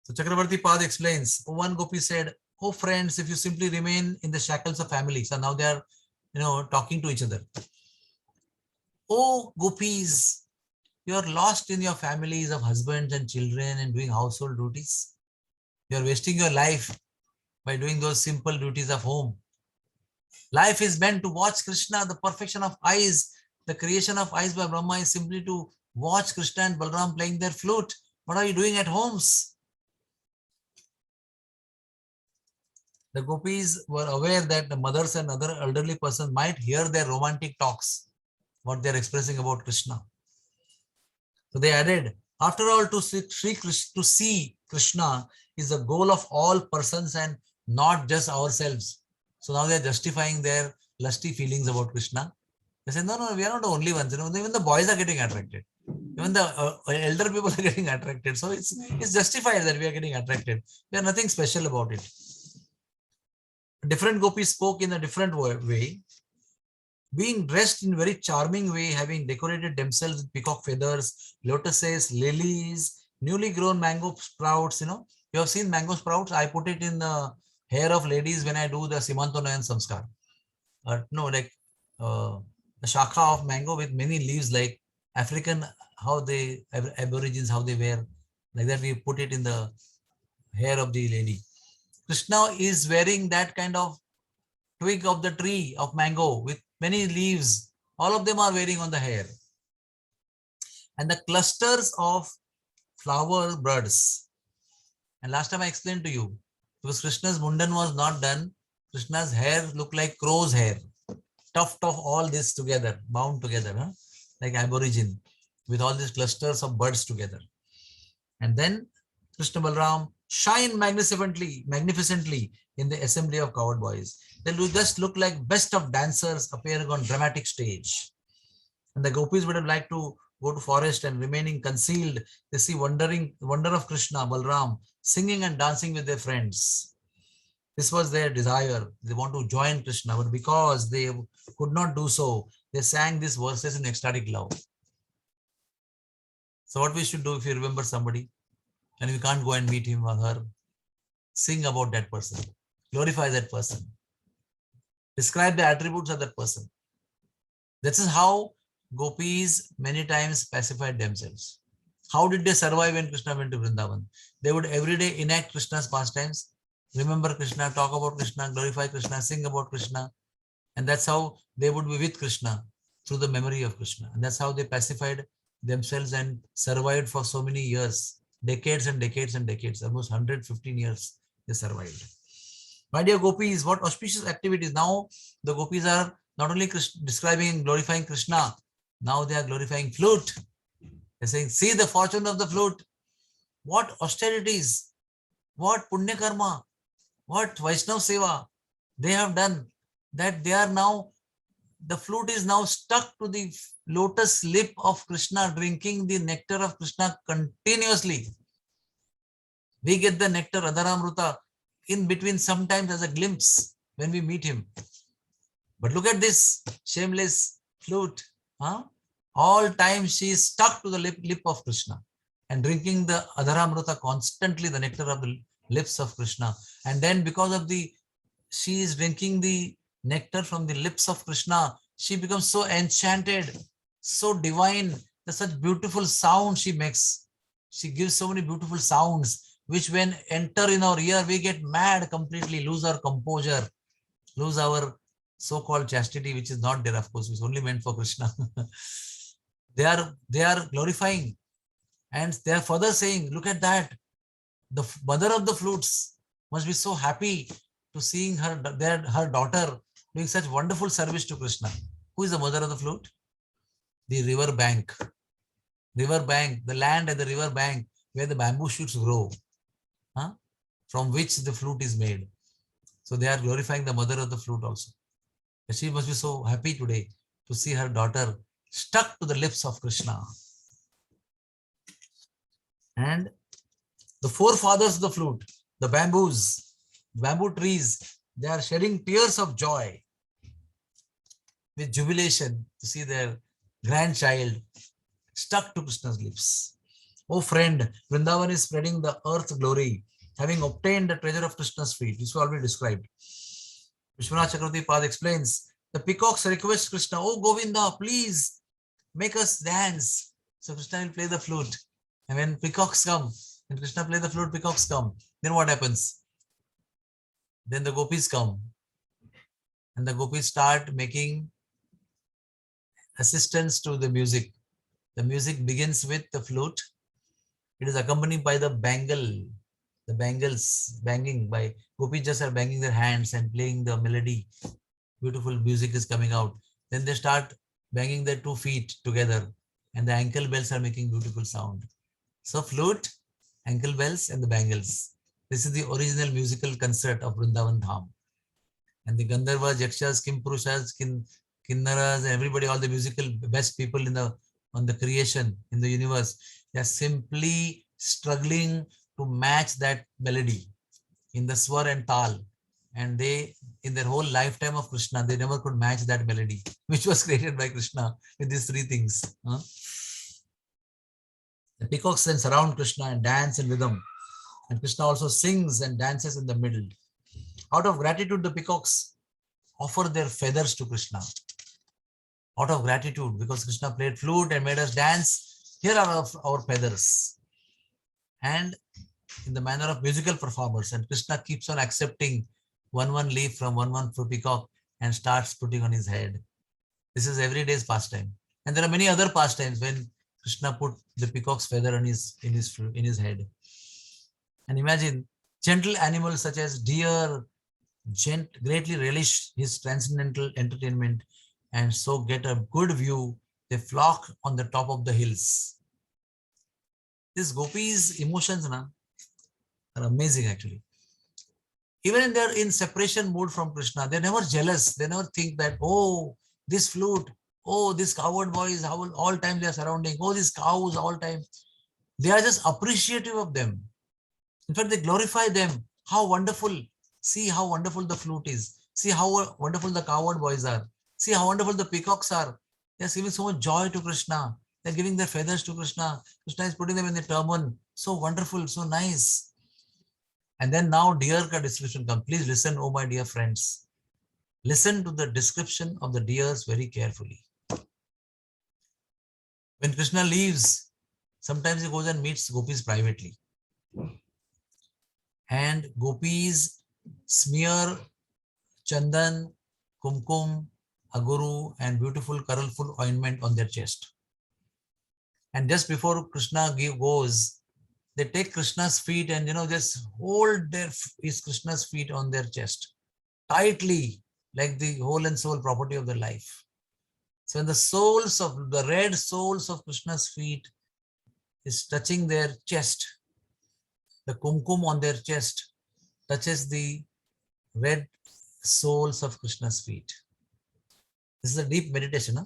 So Chakravarti Pad explains, one gopi said, oh friends, if you simply remain in the shackles of family. So now they are, talking to each other. Oh gopis, you are lost in your families of husbands and children and doing household duties. You are wasting your life by doing those simple duties of home. Life is meant to watch Krishna, the perfection of eyes. The creation of eyes by Brahma is simply to watch Krishna and Balaram playing their flute. What are you doing at homes? The gopis were aware that the mothers and other elderly persons might hear their romantic talks, what they are expressing about Krishna. So they added, after all, to see Krishna is the goal of all persons and not just ourselves. So now they are justifying their lusty feelings about Krishna. They say, no, we are not the only ones. Even the boys are getting attracted. Even the elder people are getting attracted. So it's justified that we are getting attracted. There is nothing special about it. Different gopis spoke in a different way. Being dressed in a very charming way, having decorated themselves with peacock feathers, lotuses, lilies, newly grown mango sprouts. You have seen mango sprouts. I put it in the hair of ladies when I do the Simantonayan Samskar. A shakha of mango with many leaves, like African, Aborigines, how they wear. Like that, we put it in the hair of the lady. Krishna is wearing that kind of twig of the tree of mango with many leaves. All of them are wearing on the hair. And the clusters of flower buds. And last time I explained to you, because Krishna's mundan was not done, Krishna's hair looked like crow's hair. Tuft of all this together, bound together, like aborigine, with all these clusters of buds together. And then Krishna Balaram shine magnificently in the assembly of cowherd boys. They just look like best of dancers appearing on dramatic stage. And the gopis would have liked to go to forest and remaining concealed. They see wonder of Krishna, Balaram, singing and dancing with their friends. This was their desire. They want to join Krishna, but because they could not do so, they sang these verses in ecstatic love. So what we should do if you remember somebody and we can't go and meet him or her, sing about that person, glorify that person, describe the attributes of that person. This is how gopis many times pacified themselves. How did they survive when Krishna went to Vrindavan? They would every day enact Krishna's pastimes, remember Krishna, talk about Krishna, glorify Krishna, sing about Krishna. And that's how they would be with Krishna, through the memory of Krishna. And that's how they pacified themselves and survived for so many years, decades and decades and decades, almost 115 years they survived. My dear gopis, what auspicious activities. Now the gopis are not only describing and glorifying Krishna, now they are glorifying flute. They're saying, see the fortune of the flute. What austerities, what punya karma, what Vaishnav seva they have done, that they are now, the flute is now stuck to the lotus lip of Krishna, drinking the nectar of Krishna continuously. We get the nectar, Adharamruta, in between sometimes as a glimpse when we meet him. But look at this shameless flute. All time she is stuck to the lip of Krishna and drinking the Adharamrita constantly, the nectar of the lips of Krishna. And then because of she is drinking the nectar from the lips of Krishna, she becomes so enchanted, so divine. There's such beautiful sound she makes. She gives so many beautiful sounds, which when enter in our ear, we get mad completely, lose our composure, lose our so-called chastity, which is not there, of course, which is only meant for Krishna. they are glorifying, and they are further saying, look at that. The mother of the flutes must be so happy to seeing her daughter doing such wonderful service to Krishna. Who is the mother of the flute? The river bank. River bank, the land at the river bank where the bamboo shoots grow, huh? From which the flute is made. So they are glorifying the mother of the flute also. She must be so happy today to see her daughter stuck to the lips of Krishna. And the forefathers of the flute, the bamboo trees, they are shedding tears of joy with jubilation to see their grandchild stuck to Krishna's lips. Oh friend, Vrindavan is spreading the earth's glory, having obtained the treasure of Krishna's feet. This was already described. Vishwanath Chakravarti Pad explains, the peacocks request Krishna, oh Govinda, please make us dance. So Krishna will play the flute. And when peacocks come, when Krishna play the flute, peacocks come. Then what happens? Then the gopis come. And the gopis start making assistance to the music. The music begins with the flute. It is accompanied by the bangles, banging by gopis just are banging their hands and playing the melody. Beautiful music is coming out. Then they start banging their 2 feet together and the ankle bells are making beautiful sound. So flute, ankle bells and the bangles. This is the original musical concert of Vrindavan Dham. And the Gandharvas, Yakshas, Kimpurushas, Kinnaras, and everybody, all the musical best people on the creation in the universe, they are simply struggling to match that melody in the swar and tal. And they, in their whole lifetime of Krishna, they never could match that melody, which was created by Krishna with these 3 things. The peacocks then surround Krishna and dance in rhythm. And Krishna also sings and dances in the middle. Out of gratitude, the peacocks offer their feathers to Krishna. Out of gratitude, because Krishna played flute and made us dance, here are our feathers. And in the manner of musical performers, and Krishna keeps on accepting one leaf from one peacock and starts putting on his head. This is every day's pastime. And there are many other pastimes when Krishna put the peacock's feather in his head. And imagine, gentle animals such as deer greatly relish his transcendental entertainment and so get a good view. They flock on the top of the hills. These gopis' emotions are amazing actually. Even they're in separation mode from Krishna, they're never jealous. They never think that, oh, this flute, oh, this cowherd boys, all time they are surrounding, oh, these cows all time. They are just appreciative of them. In fact, they glorify them. How wonderful. See how wonderful the flute is. See how wonderful the cowherd boys are. See how wonderful the peacocks are. They are giving so much joy to Krishna. They're giving their feathers to Krishna. Krishna is putting them in the turban. So wonderful, so nice. And then now deer ka description comes. Please listen, oh my dear friends. Listen to the description of the deers very carefully. When Krishna leaves, sometimes he goes and meets gopis privately. And gopis smear chandan, kumkum, aguru, and beautiful colorful ointment on their chest. And just before Krishna goes, they take Krishna's feet and just hold Krishna's feet on their chest tightly, like the whole and soul property of their life. So when the red soles of Krishna's feet is touching their chest, the kumkum on their chest touches the red soles of Krishna's feet. This is a deep meditation.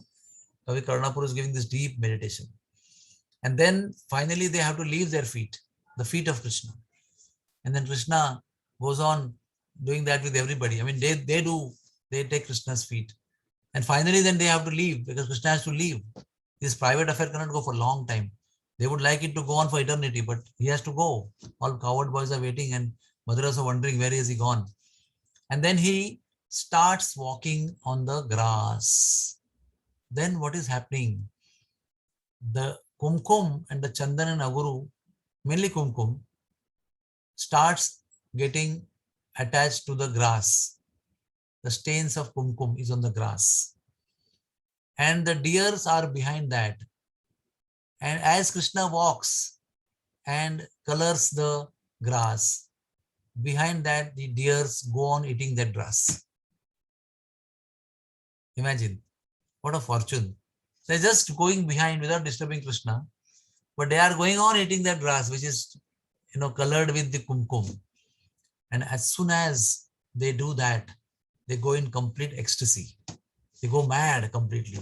Kavi Karnapur is giving this deep meditation. And then finally they have to leave their feet, the feet of Krishna. And then Krishna goes on doing that with everybody. I mean, they take Krishna's feet. And finally then they have to leave because Krishna has to leave. This private affair cannot go for a long time. They would like it to go on for eternity, but he has to go. All coward boys are waiting and Madhuras are wondering where is he gone. And then he starts walking on the grass. Then what is happening? The kumkum and the chandan and aguru, mainly kumkum, starts getting attached to the grass. The stains of kumkum is on the grass. And the deers are behind that. And as Krishna walks and colors the grass, behind that the deers go on eating that grass. Imagine, what a fortune. They're just going behind without disturbing Krishna, but they are going on eating that grass, which is, colored with the kumkum. And as soon as they do that, they go in complete ecstasy. They go mad completely.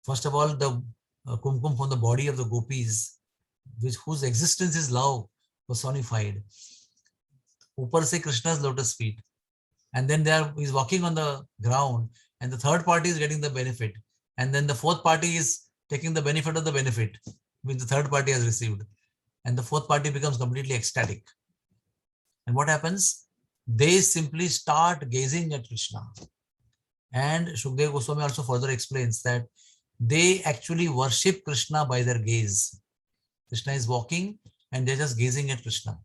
First of all, the kumkum from the body of the gopis, whose existence is love, personified. Upar se Krishna's lotus feet. And then he's walking on the ground, and the third party is getting the benefit. And then the fourth party is taking the benefit of the benefit which the third party has received. And the fourth party becomes completely ecstatic. And what happens? They simply start gazing at Krishna. And Shukdev Goswami also further explains that they actually worship Krishna by their gaze. Krishna is walking and they're just gazing at Krishna.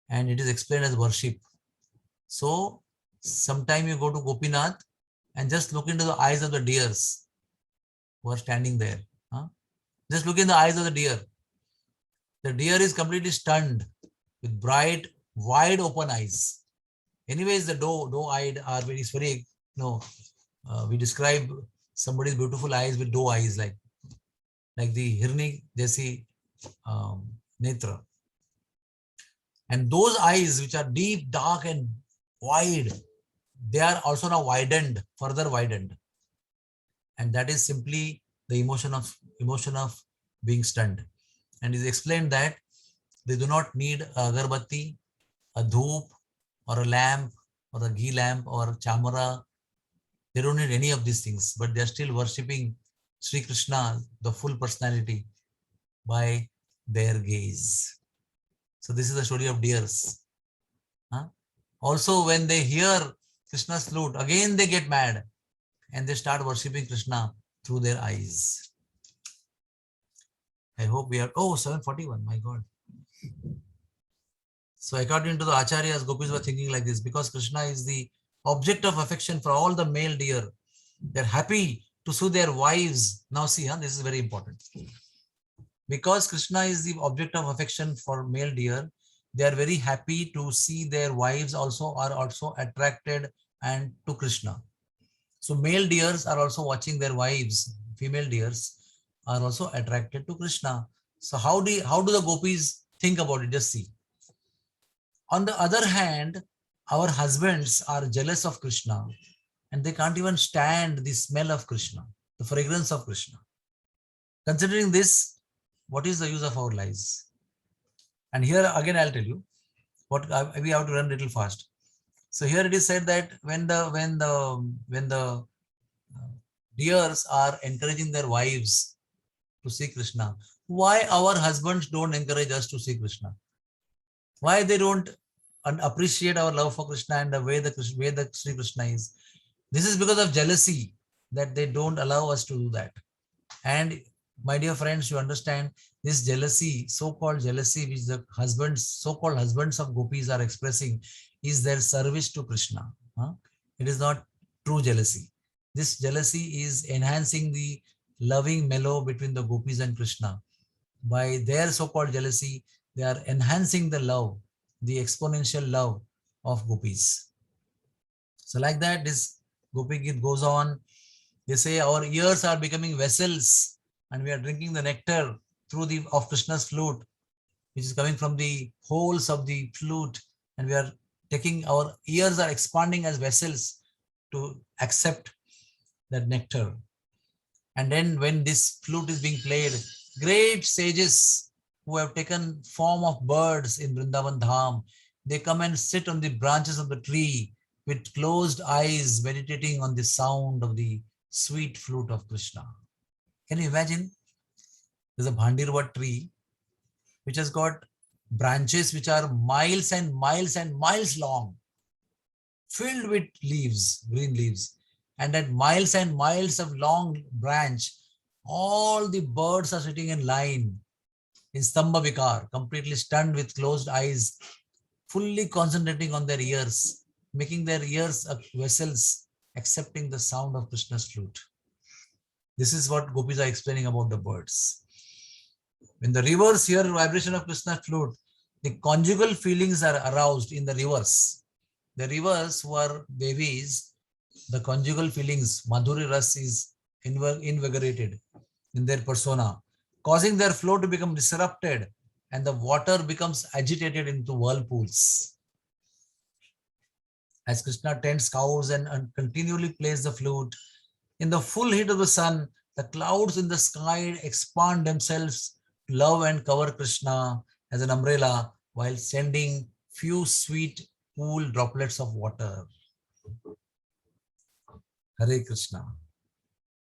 And it is explained as worship. So sometime you go to Gopinath and just look into the eyes of the deers who are standing there. Just look in the eyes of the deer. The deer is completely stunned with bright, wide open eyes. Anyways, the doe-eyed are very, we describe somebody's beautiful eyes with doe eyes, like the Hirni Jesi Netra. And those eyes, which are deep, dark, and wide, they are also now further widened. And that is simply the emotion of being stunned. And it is explained that they do not need a agarbatti, a dhoop, or a lamp, or a ghee lamp, or chamara. They don't need any of these things, but they are still worshipping Sri Krishna, the full personality, by their gaze. So this is the story of deers. Also, when they hear Krishna's flute, again they get mad and they start worshipping Krishna through their eyes. I hope we are, 7:41, my God. So according to the Acharyas, gopis were thinking like this, because Krishna is the object of affection for all the male deer. They're happy to sue their wives. Now see, this is very important. Because Krishna is the object of affection for male deer, they are very happy to see their wives are also attracted and to Krishna. So male deers are also watching their wives. Female deers are also attracted to Krishna. So how do the gopis think about it? Just see. On the other hand, our husbands are jealous of Krishna and they can't even stand the smell of Krishna, the fragrance of Krishna. Considering this, what is the use of our lives? And here again, I'll tell you what we have to run a little fast. So here it is said that when the deers are encouraging their wives to see Krishna, why our husbands don't encourage us to see Krishna? Why they don't appreciate our love for Krishna and the way the Sri Krishna is? This is because of jealousy, that they don't allow us to do that. And my dear friends, you understand this jealousy, so-called jealousy, which the so-called husbands of gopis are expressing, is their service to Krishna. It is not true jealousy. This jealousy is enhancing the loving mellow between the gopis and Krishna. By their so-called jealousy, they are enhancing the love, the exponential love of gopis. So like that, this Gopi Gita goes on. They say our ears are becoming vessels and we are drinking the nectar of Krishna's flute, which is coming from the holes of the flute, and we are our ears are expanding as vessels to accept that nectar. And then when this flute is being played, great sages who have taken form of birds in Vrindavan Dham, they come and sit on the branches of the tree with closed eyes, meditating on the sound of the sweet flute of Krishna. Can you imagine? There's a Bhandirvat tree which has got branches which are miles and miles and miles long, filled with leaves, green leaves. And at miles and miles of long branch, all the birds are sitting in line in Stamba Vikar, completely stunned with closed eyes, fully concentrating on their ears, making their ears vessels, accepting the sound of Krishna's flute. This is what gopis are explaining about the birds. When the rivers hear vibration of Krishna's flute, the conjugal feelings are aroused in the rivers. The rivers who are devis, the conjugal feelings, Madhuri Ras is invigorated in their persona, causing their flow to become disrupted and the water becomes agitated into whirlpools. As Krishna tends cows and continually plays the flute, in the full heat of the sun, the clouds in the sky expand themselves to love and cover Krishna as an umbrella while sending few sweet, cool droplets of water. Hare Krishna.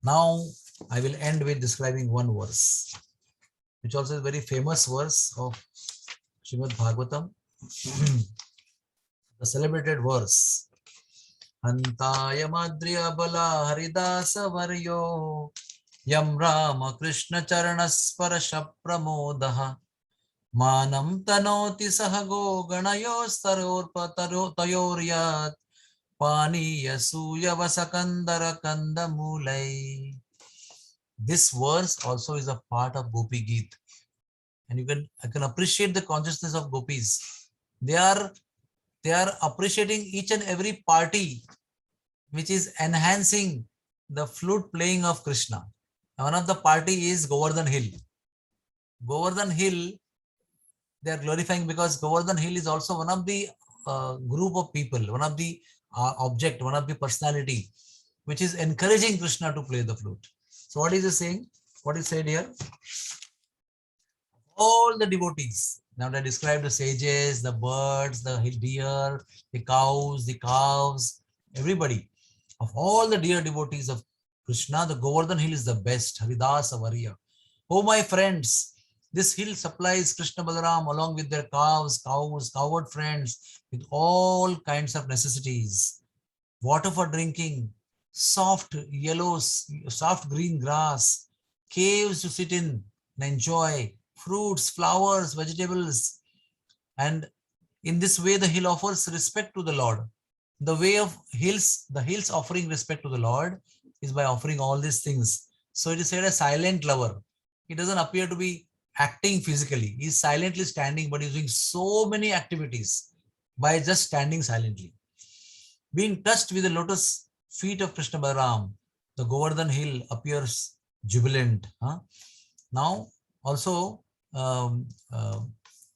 Now, I will end with describing one verse, which also is a very famous verse of Srimad Bhagavatam, the celebrated verse. Antaya Madriya Bala Haridasa Varyo Yam Rama Krishna Charanaspara Pramodaha Manam Tanoti Sahago Tayoryat Pani Yasuya Vasakandara Kandamulai. This verse also is a part of Gopi Geet. And I can appreciate the consciousness of gopis. They are appreciating each and every party which is enhancing the flute playing of Krishna. And one of the party is Govardhan Hill. Govardhan Hill, they are glorifying because Govardhan Hill is also one of the group of people, one of the object, one of the personality, which is encouraging Krishna to play the flute. So what is he saying? What is said here? All the devotees. Now they describe the sages, the birds, the deer, the cows, the calves, everybody. Of all the dear devotees of Krishna, the Govardhan Hill is the best. Haridasa Varya. Oh my friends, this hill supplies Krishna Balaram along with their cows, cowherd friends with all kinds of necessities. Water for drinking, soft yellow, soft green grass, caves to sit in and enjoy, fruits, flowers, vegetables. And in this way, the hill offers respect to the Lord. The way of hills, the hills offering respect to the Lord is by offering all these things. So it is said a silent lover. He doesn't appear to be acting physically. He is silently standing, but he's doing so many activities by just standing silently. Being touched with the lotus feet of Krishna Balaram, the Govardhan Hill appears jubilant. Now, also,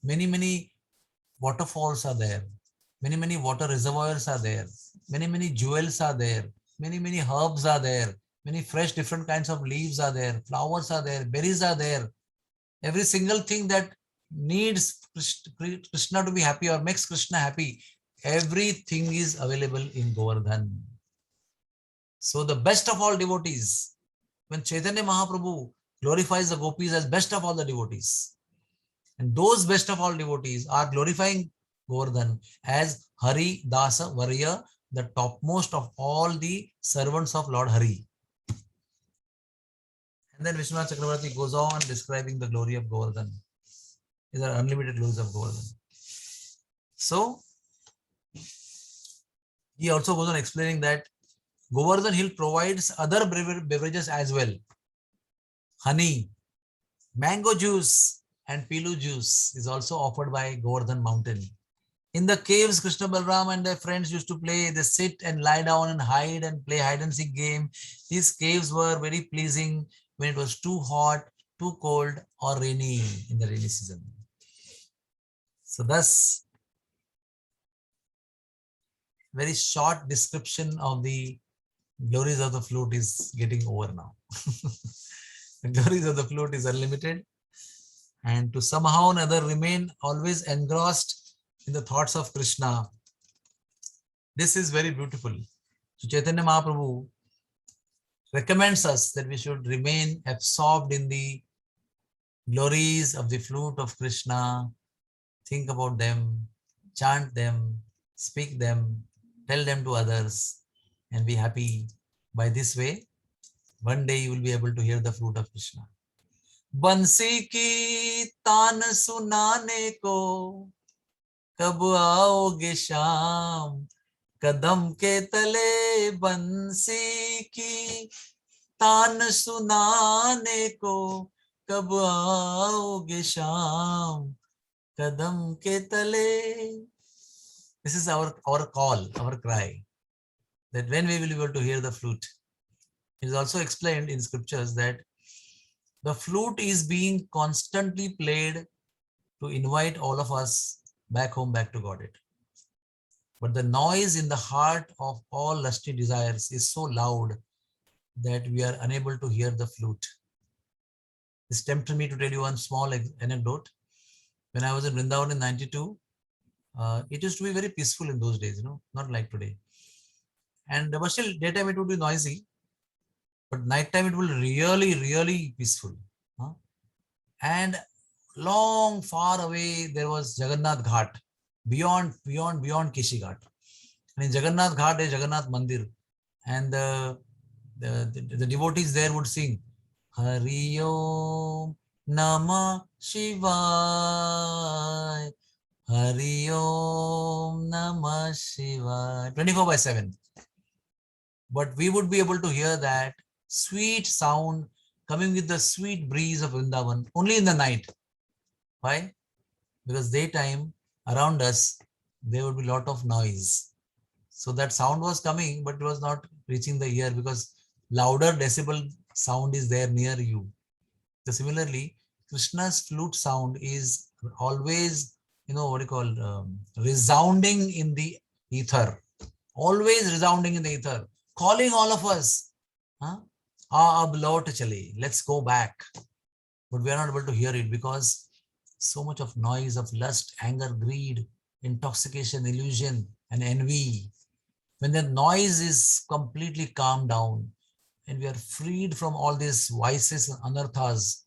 many waterfalls are there. Many water reservoirs are there. Many jewels are there. Many herbs are there. Many fresh different kinds of leaves are there. Flowers are there. Berries are there. Every single thing that needs Krishna to be happy or makes Krishna happy, everything is available in Govardhan. So the best of all devotees, when Chaitanya Mahaprabhu glorifies the gopis as best of all the devotees, and those best of all devotees are glorifying Govardhan as Hari Dasa Varya, the topmost of all the servants of Lord Hari. And then Vishwanath Chakravarti goes on describing the glory of Govardhan. These are unlimited glories of Govardhan. So, he also goes on explaining that Govardhan Hill provides other beverages as well. Honey, mango juice and pilu juice is also offered by Govardhan Mountain. In the caves, Krishna Balram and their friends used to play. They sit and lie down and hide and play hide and seek game. These caves were very pleasing when it was too hot, too cold, or rainy in the rainy season. So thus, very short description of the glories of the flute is getting over now. The glories of the flute is unlimited, and to somehow or another remain always engrossed in the thoughts of Krishna. This is very beautiful. So Chaitanya Mahaprabhu recommends us that we should remain absorbed in the glories of the flute of Krishna, think about them, chant them, speak them, tell them to others, and be happy. By this way, one day you will be able to hear the flute of Krishna. बंसी की तान सुनाने को कब आओगे शाम, कदम के तले बंसी की तान सुनाने को कब आओगे शाम, कदम के तले. This is our call, our cry, that when we will be able to hear the flute. It is also explained in scriptures that the flute is being constantly played to invite all of us back home, back to Godhead. But the noise in the heart of all lusty desires is so loud that we are unable to hear the flute. This tempted me to tell you one small anecdote. When I was in Vrindavan in 92, it used to be very peaceful in those days, not like today. And but still, daytime it would be noisy, but nighttime it will really, really peaceful. And long, far away, there was Jagannath Ghat, beyond Keshi Ghat. And in Jagannath Ghat is Jagannath Mandir. And the devotees there would sing, Hari Om Namah Shivaya, Hari Om Namah Shivaya, 24/7. But we would be able to hear that sweet sound coming with the sweet breeze of Vrindavan only in the night. Why? Because daytime around us, there would be a lot of noise. So that sound was coming, but it was not reaching the ear because louder decibel sound is there near you. So similarly, Krishna's flute sound is always, resounding in the ether. Always resounding in the ether, calling all of us. Ab laut chale, let's go back. But we are not able to hear it because so much of noise of lust, anger, greed, intoxication, illusion, and envy. When the noise is completely calmed down and we are freed from all these vices and anarthas,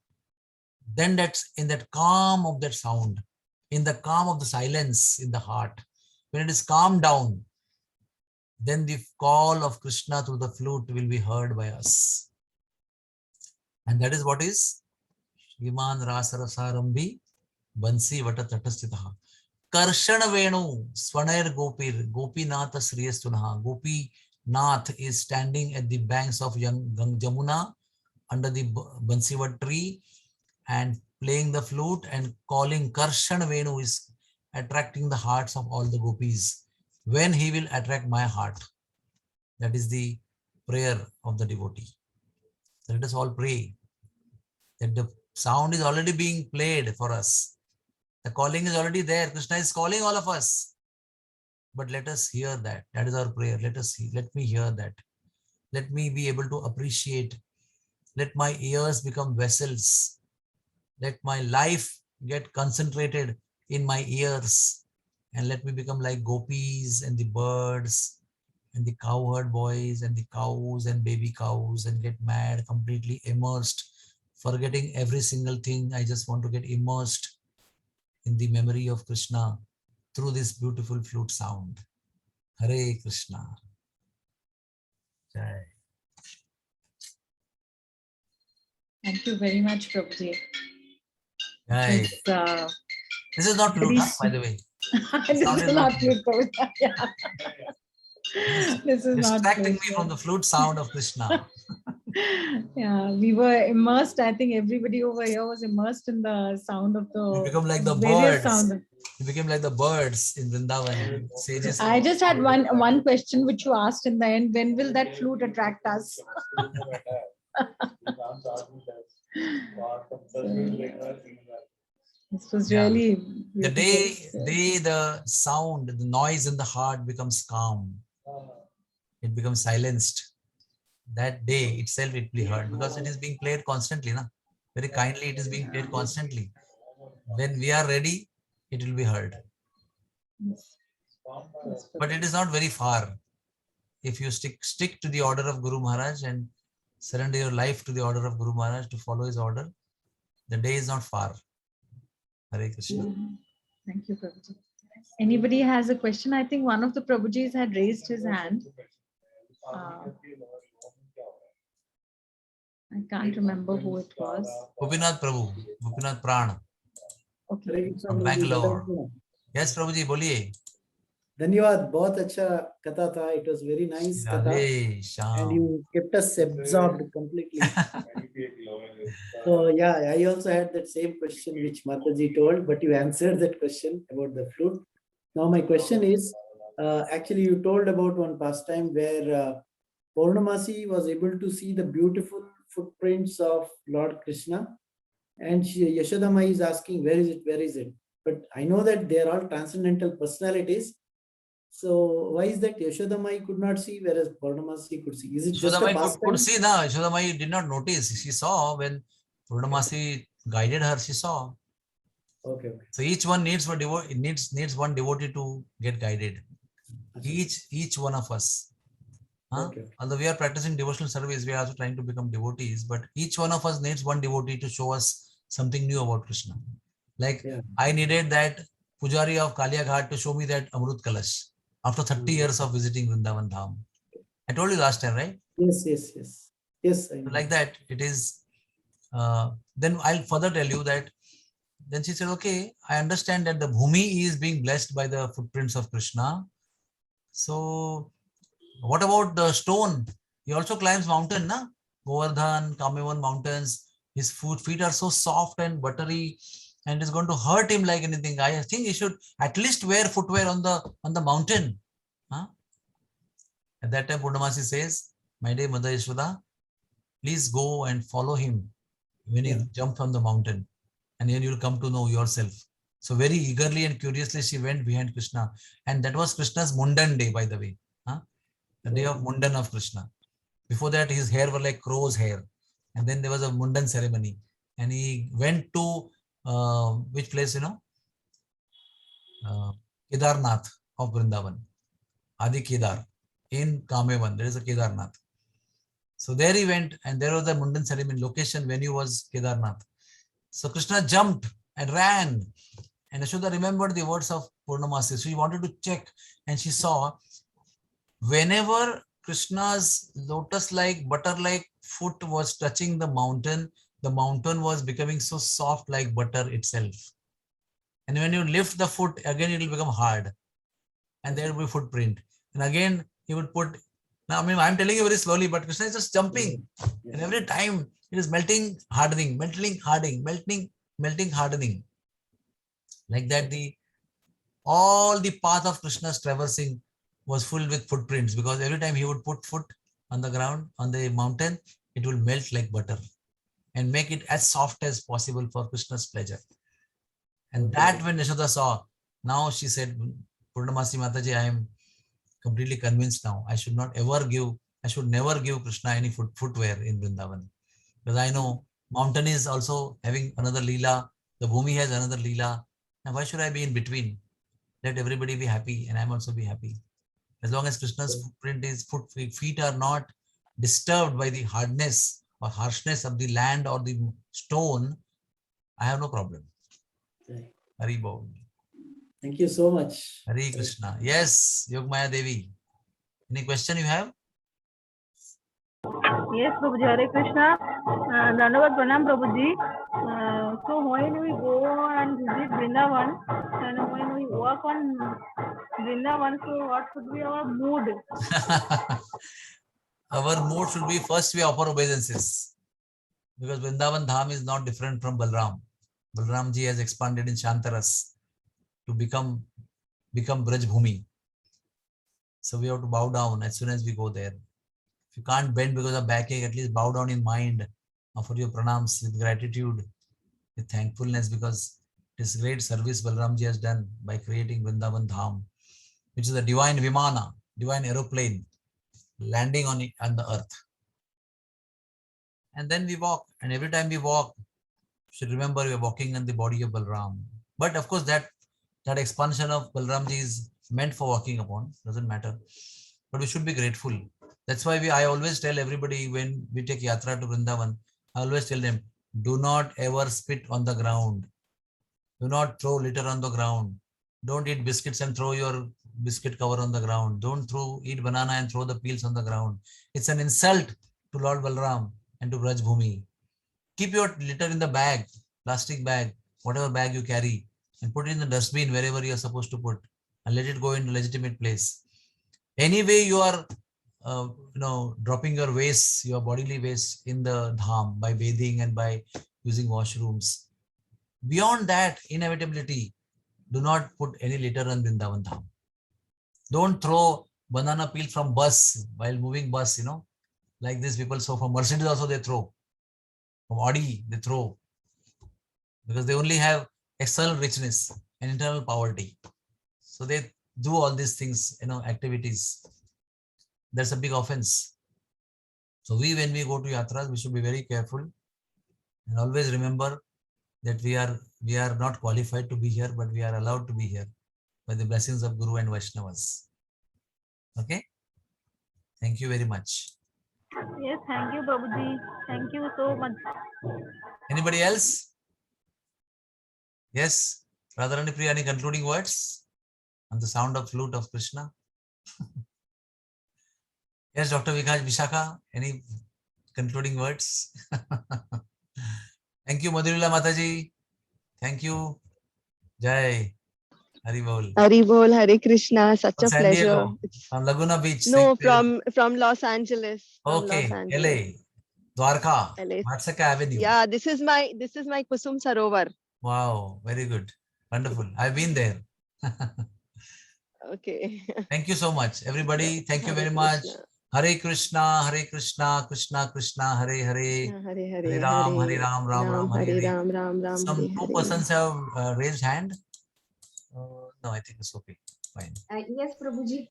then that's in that calm of that sound, in the calm of the silence in the heart, when it is calmed down, then the call of Krishna through the flute will be heard by us. And that is what is Shriman Rasarasarambi Bansi Vata Tatastitaha. Karshana Venu Swanair Gopir Gopinath Sriyastunaha. Gopi Nath is standing at the banks of Jamuna under the Bansivat tree and playing the flute and calling. Karshana Venu is attracting the hearts of all the gopis. When he will attract my heart? That is the prayer of the devotee. So let us all pray that the sound is already being played for us. The calling is already there. Krishna is calling all of us. But let us hear that. That is our prayer. Let me hear that. Let me be able to appreciate. Let my ears become vessels. Let my life get concentrated in my ears. And let me become like gopis and the birds and the cowherd boys and the cows and baby cows and get mad, completely immersed, forgetting every single thing. I just want to get immersed in the memory of Krishna through this beautiful flute sound. Hare Krishna. Jai. Thank you very much, Prabhuji. Jai. This is not flute, by the way. This is not flute, Prabhuji. Yeah. This is distracting not me from the flute sound of Krishna. Yeah, we were immersed. I think everybody over here was immersed in the sound of the You become like the various birds. sounds. You became like the birds in Vrindavan. Sages. I just had one question which you asked in the end. When will that flute attract us? This was really the day the sound, the noise in the heart becomes calm. It becomes silenced. That day itself it will be heard because it is being played constantly. Very kindly it is being played constantly. When we are ready, it will be heard. But it is not very far. If you stick to the order of Guru Maharaj and Surrender your life to the order of Guru Maharaj to follow his order. The day is not far. Hare Krishna. Thank you, Prabhuji. Anybody has a question? I think one of the Prabhujis had raised his hand. I can't remember who it was. Gopinath Prabhu, Gopinath Pran Okay. from Bangalore. Yes, Prabhuji, boliye. धन्यवाद, बहुत अच्छा कथा था. It was very nice कथा, Radhe and Shyam. you kept us absorbed completely. So yeah, I also had that same question which Mataji told, but you answered that question about the flute. Now my question is, actually you told about one pastime where Purnamasi was able to see the beautiful footprints of Lord Krishna, and Yashodamai is asking, where is it, where is it? But I know that they are all transcendental personalities. So why is that Yashodamai could not see, whereas Purnamasi could see? Is it just a Yashodamai pastime? could see, na. Yashodamai did not notice. She saw when Purnamasi guided her, she saw. Okay. So each one needs one devotee to get guided. Each one of us. Huh? Okay. Although we are practicing devotional service, we are also trying to become devotees, but each one of us needs one devotee to show us something new about Krishna. Like I needed that Pujari of Kalia Ghat to show me that Amrut Kalash after 30 years of visiting Vrindavan Dham. I told you last time, right? Yes. Yes, I know. Like that, it is. Then I'll further tell you that. Then she said, okay, I understand that the Bhumi is being blessed by the footprints of Krishna. So what about the stone? He also climbs mountain, na? Govardhan, Kamevan mountains. His feet are so soft and buttery, and it's going to hurt him like anything. I think he should at least wear footwear on the mountain. Huh? At that time, Purnamasi says, my dear Mother Yashoda, please go and follow him when he jumps from the mountain, and then you'll come to know yourself. So very eagerly and curiously, she went behind Krishna. And that was Krishna's Mundan day, by the way. Huh? The day of Mundan of Krishna. Before that, his hair were like crow's hair. And then there was a Mundan ceremony. And he went to, which place, Kedarnath of Vrindavan. Adi Kedar. In Kamevan, there is a Kedarnath. So there he went, and there was the Mundan ceremony location venue was Kedarnath. So Krishna jumped and ran. And Yashoda remembered the words of Purnamasi. So she wanted to check, and she saw whenever Krishna's lotus-like, butter-like foot was touching the mountain was becoming so soft like butter itself. And when you lift the foot, again it will become hard. And there will be footprint. And again, he would put, now I mean, I'm telling you very slowly, but Krishna is just jumping. And every time it is melting, hardening, melting, hardening. Like that, all the path of Krishna's traversing was full with footprints, because every time he would put foot on the ground, on the mountain, it will melt like butter and make it as soft as possible for Krishna's pleasure. And that when Yashoda saw, now she said, Purnamasi Mataji, I am completely convinced now. I should never give Krishna any footwear in Vrindavan. Because I know mountain is also having another Leela, the Bhumi has another Leela. Now why should I be in between? Let everybody be happy and I'm also be happy. As long as Krishna's feet are not disturbed by the hardness or harshness of the land or the stone, I have no problem. Hari Bol. Thank you so much. Hare Krishna. Yes, Yogmaya Devi. Any question you have? Yes, Prabhuji, Hare Krishna. Dandavad Pranam, Prabhuji. So when we go and visit Vrindavan, and when we walk on Vrindavan, so what should be our mood? Our mood should be, first we offer obeisances. Because Vrindavan Dham is not different from Balram. Balram ji has expanded in Shantaras to become Braj Bhumi. So we have to bow down as soon as we go there. If you can't bend because of backache, at least bow down in mind, offer your pranams with gratitude, with thankfulness, because it is great service Balramji has done by creating Vrindavan Dham, which is a divine Vimana, divine aeroplane, landing on the earth. And then we walk, and every time we walk, you should remember we are walking on the body of Balram. But of course, that expansion of Balramji is meant for walking upon, doesn't matter. But we should be grateful That's why I always tell everybody when we take yatra to Vrindavan, I always tell them, do not ever spit on the ground. Do not throw litter on the ground. Don't eat biscuits and throw your biscuit cover on the ground. Don't eat banana and throw the peels on the ground. It's an insult to Lord Balram and to Braj Bhumi. Keep your litter in the bag, plastic bag, whatever bag you carry, and put it in the dustbin wherever you are supposed to put, and let it go in a legitimate place. Anyway, you are dropping your waste, your bodily waste in the dham by bathing and by using washrooms. Beyond that inevitability, do not put any litter on Vrindavan dham. Don't throw banana peel from bus while moving bus, like this people. So from Mercedes also they throw. From Audi they throw. Because they only have external richness and internal poverty. So they do all these things, activities. That's a big offense. So when we go to yatras, we should be very careful and always remember that we are not qualified to be here, but we are allowed to be here by the blessings of Guru and Vaishnavas. Okay? Thank you very much. Yes, thank you, Prabhuji. Thank you so much. Anybody else? Yes? Radharani Priya, any concluding words on the sound of flute of Krishna? Yes, Dr. Vishakha, any concluding words? Thank you, Madhurila Mataji. Thank you. Jai. Hari Bol. Hari Bol, Hare Krishna. Such From a San pleasure. Diego, from Laguna Beach. No, Thank you. from Los Angeles. From Okay, Los Angeles. LA, Dwarka, LA. Matsaka Avenue. Yeah, this is my Kusum Sarovar. Wow, very good. Wonderful. I've been there. Okay. Thank you so much, everybody. Thank you Hare very much. Krishna. Hare Krishna, Krishna Krishna, Hare Hare. Hare Hare Ram, Ram Ram, Hare Hare Hare. Ram, Ram Ram. Some Hare two Hare. persons have raised hand. No, I think it's okay. Fine. Yes, Prabhuji.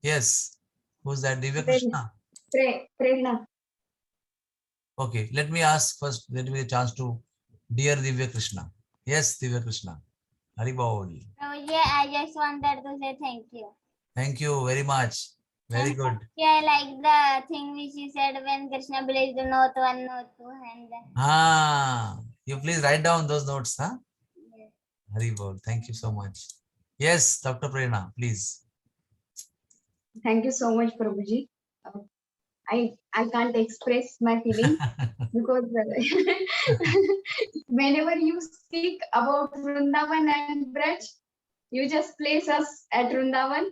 Yes. Who's that? Divya Prerna. Krishna. Prerna. Okay, let me ask first. Let me a chance to dear Divya Krishna. Yes, Divya Krishna. Hari Bol. Prabhuji, I just wanted to say thank you. Thank you very much. Very good. Yeah, I like the thing which you said when Krishna believes the note 1, note 2, and You please write down those notes, huh? yes. Hari Bol. Thank you so much. Yes, Dr. Prerna, please. Thank you so much, Prabhuji. I can't express my feeling because whenever you speak about Vrindavan and Braj, you just place us at Vrindavan,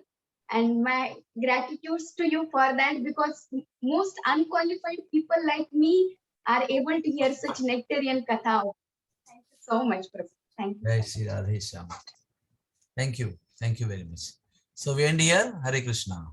and my gratitude to you for that, because most unqualified people like me are able to hear such nectarian katha. Thank you so much, Prabhuji. Thank you. Jai Shri Radhe Shyam. Thank you. Thank you very much. So we end here. Hare Krishna.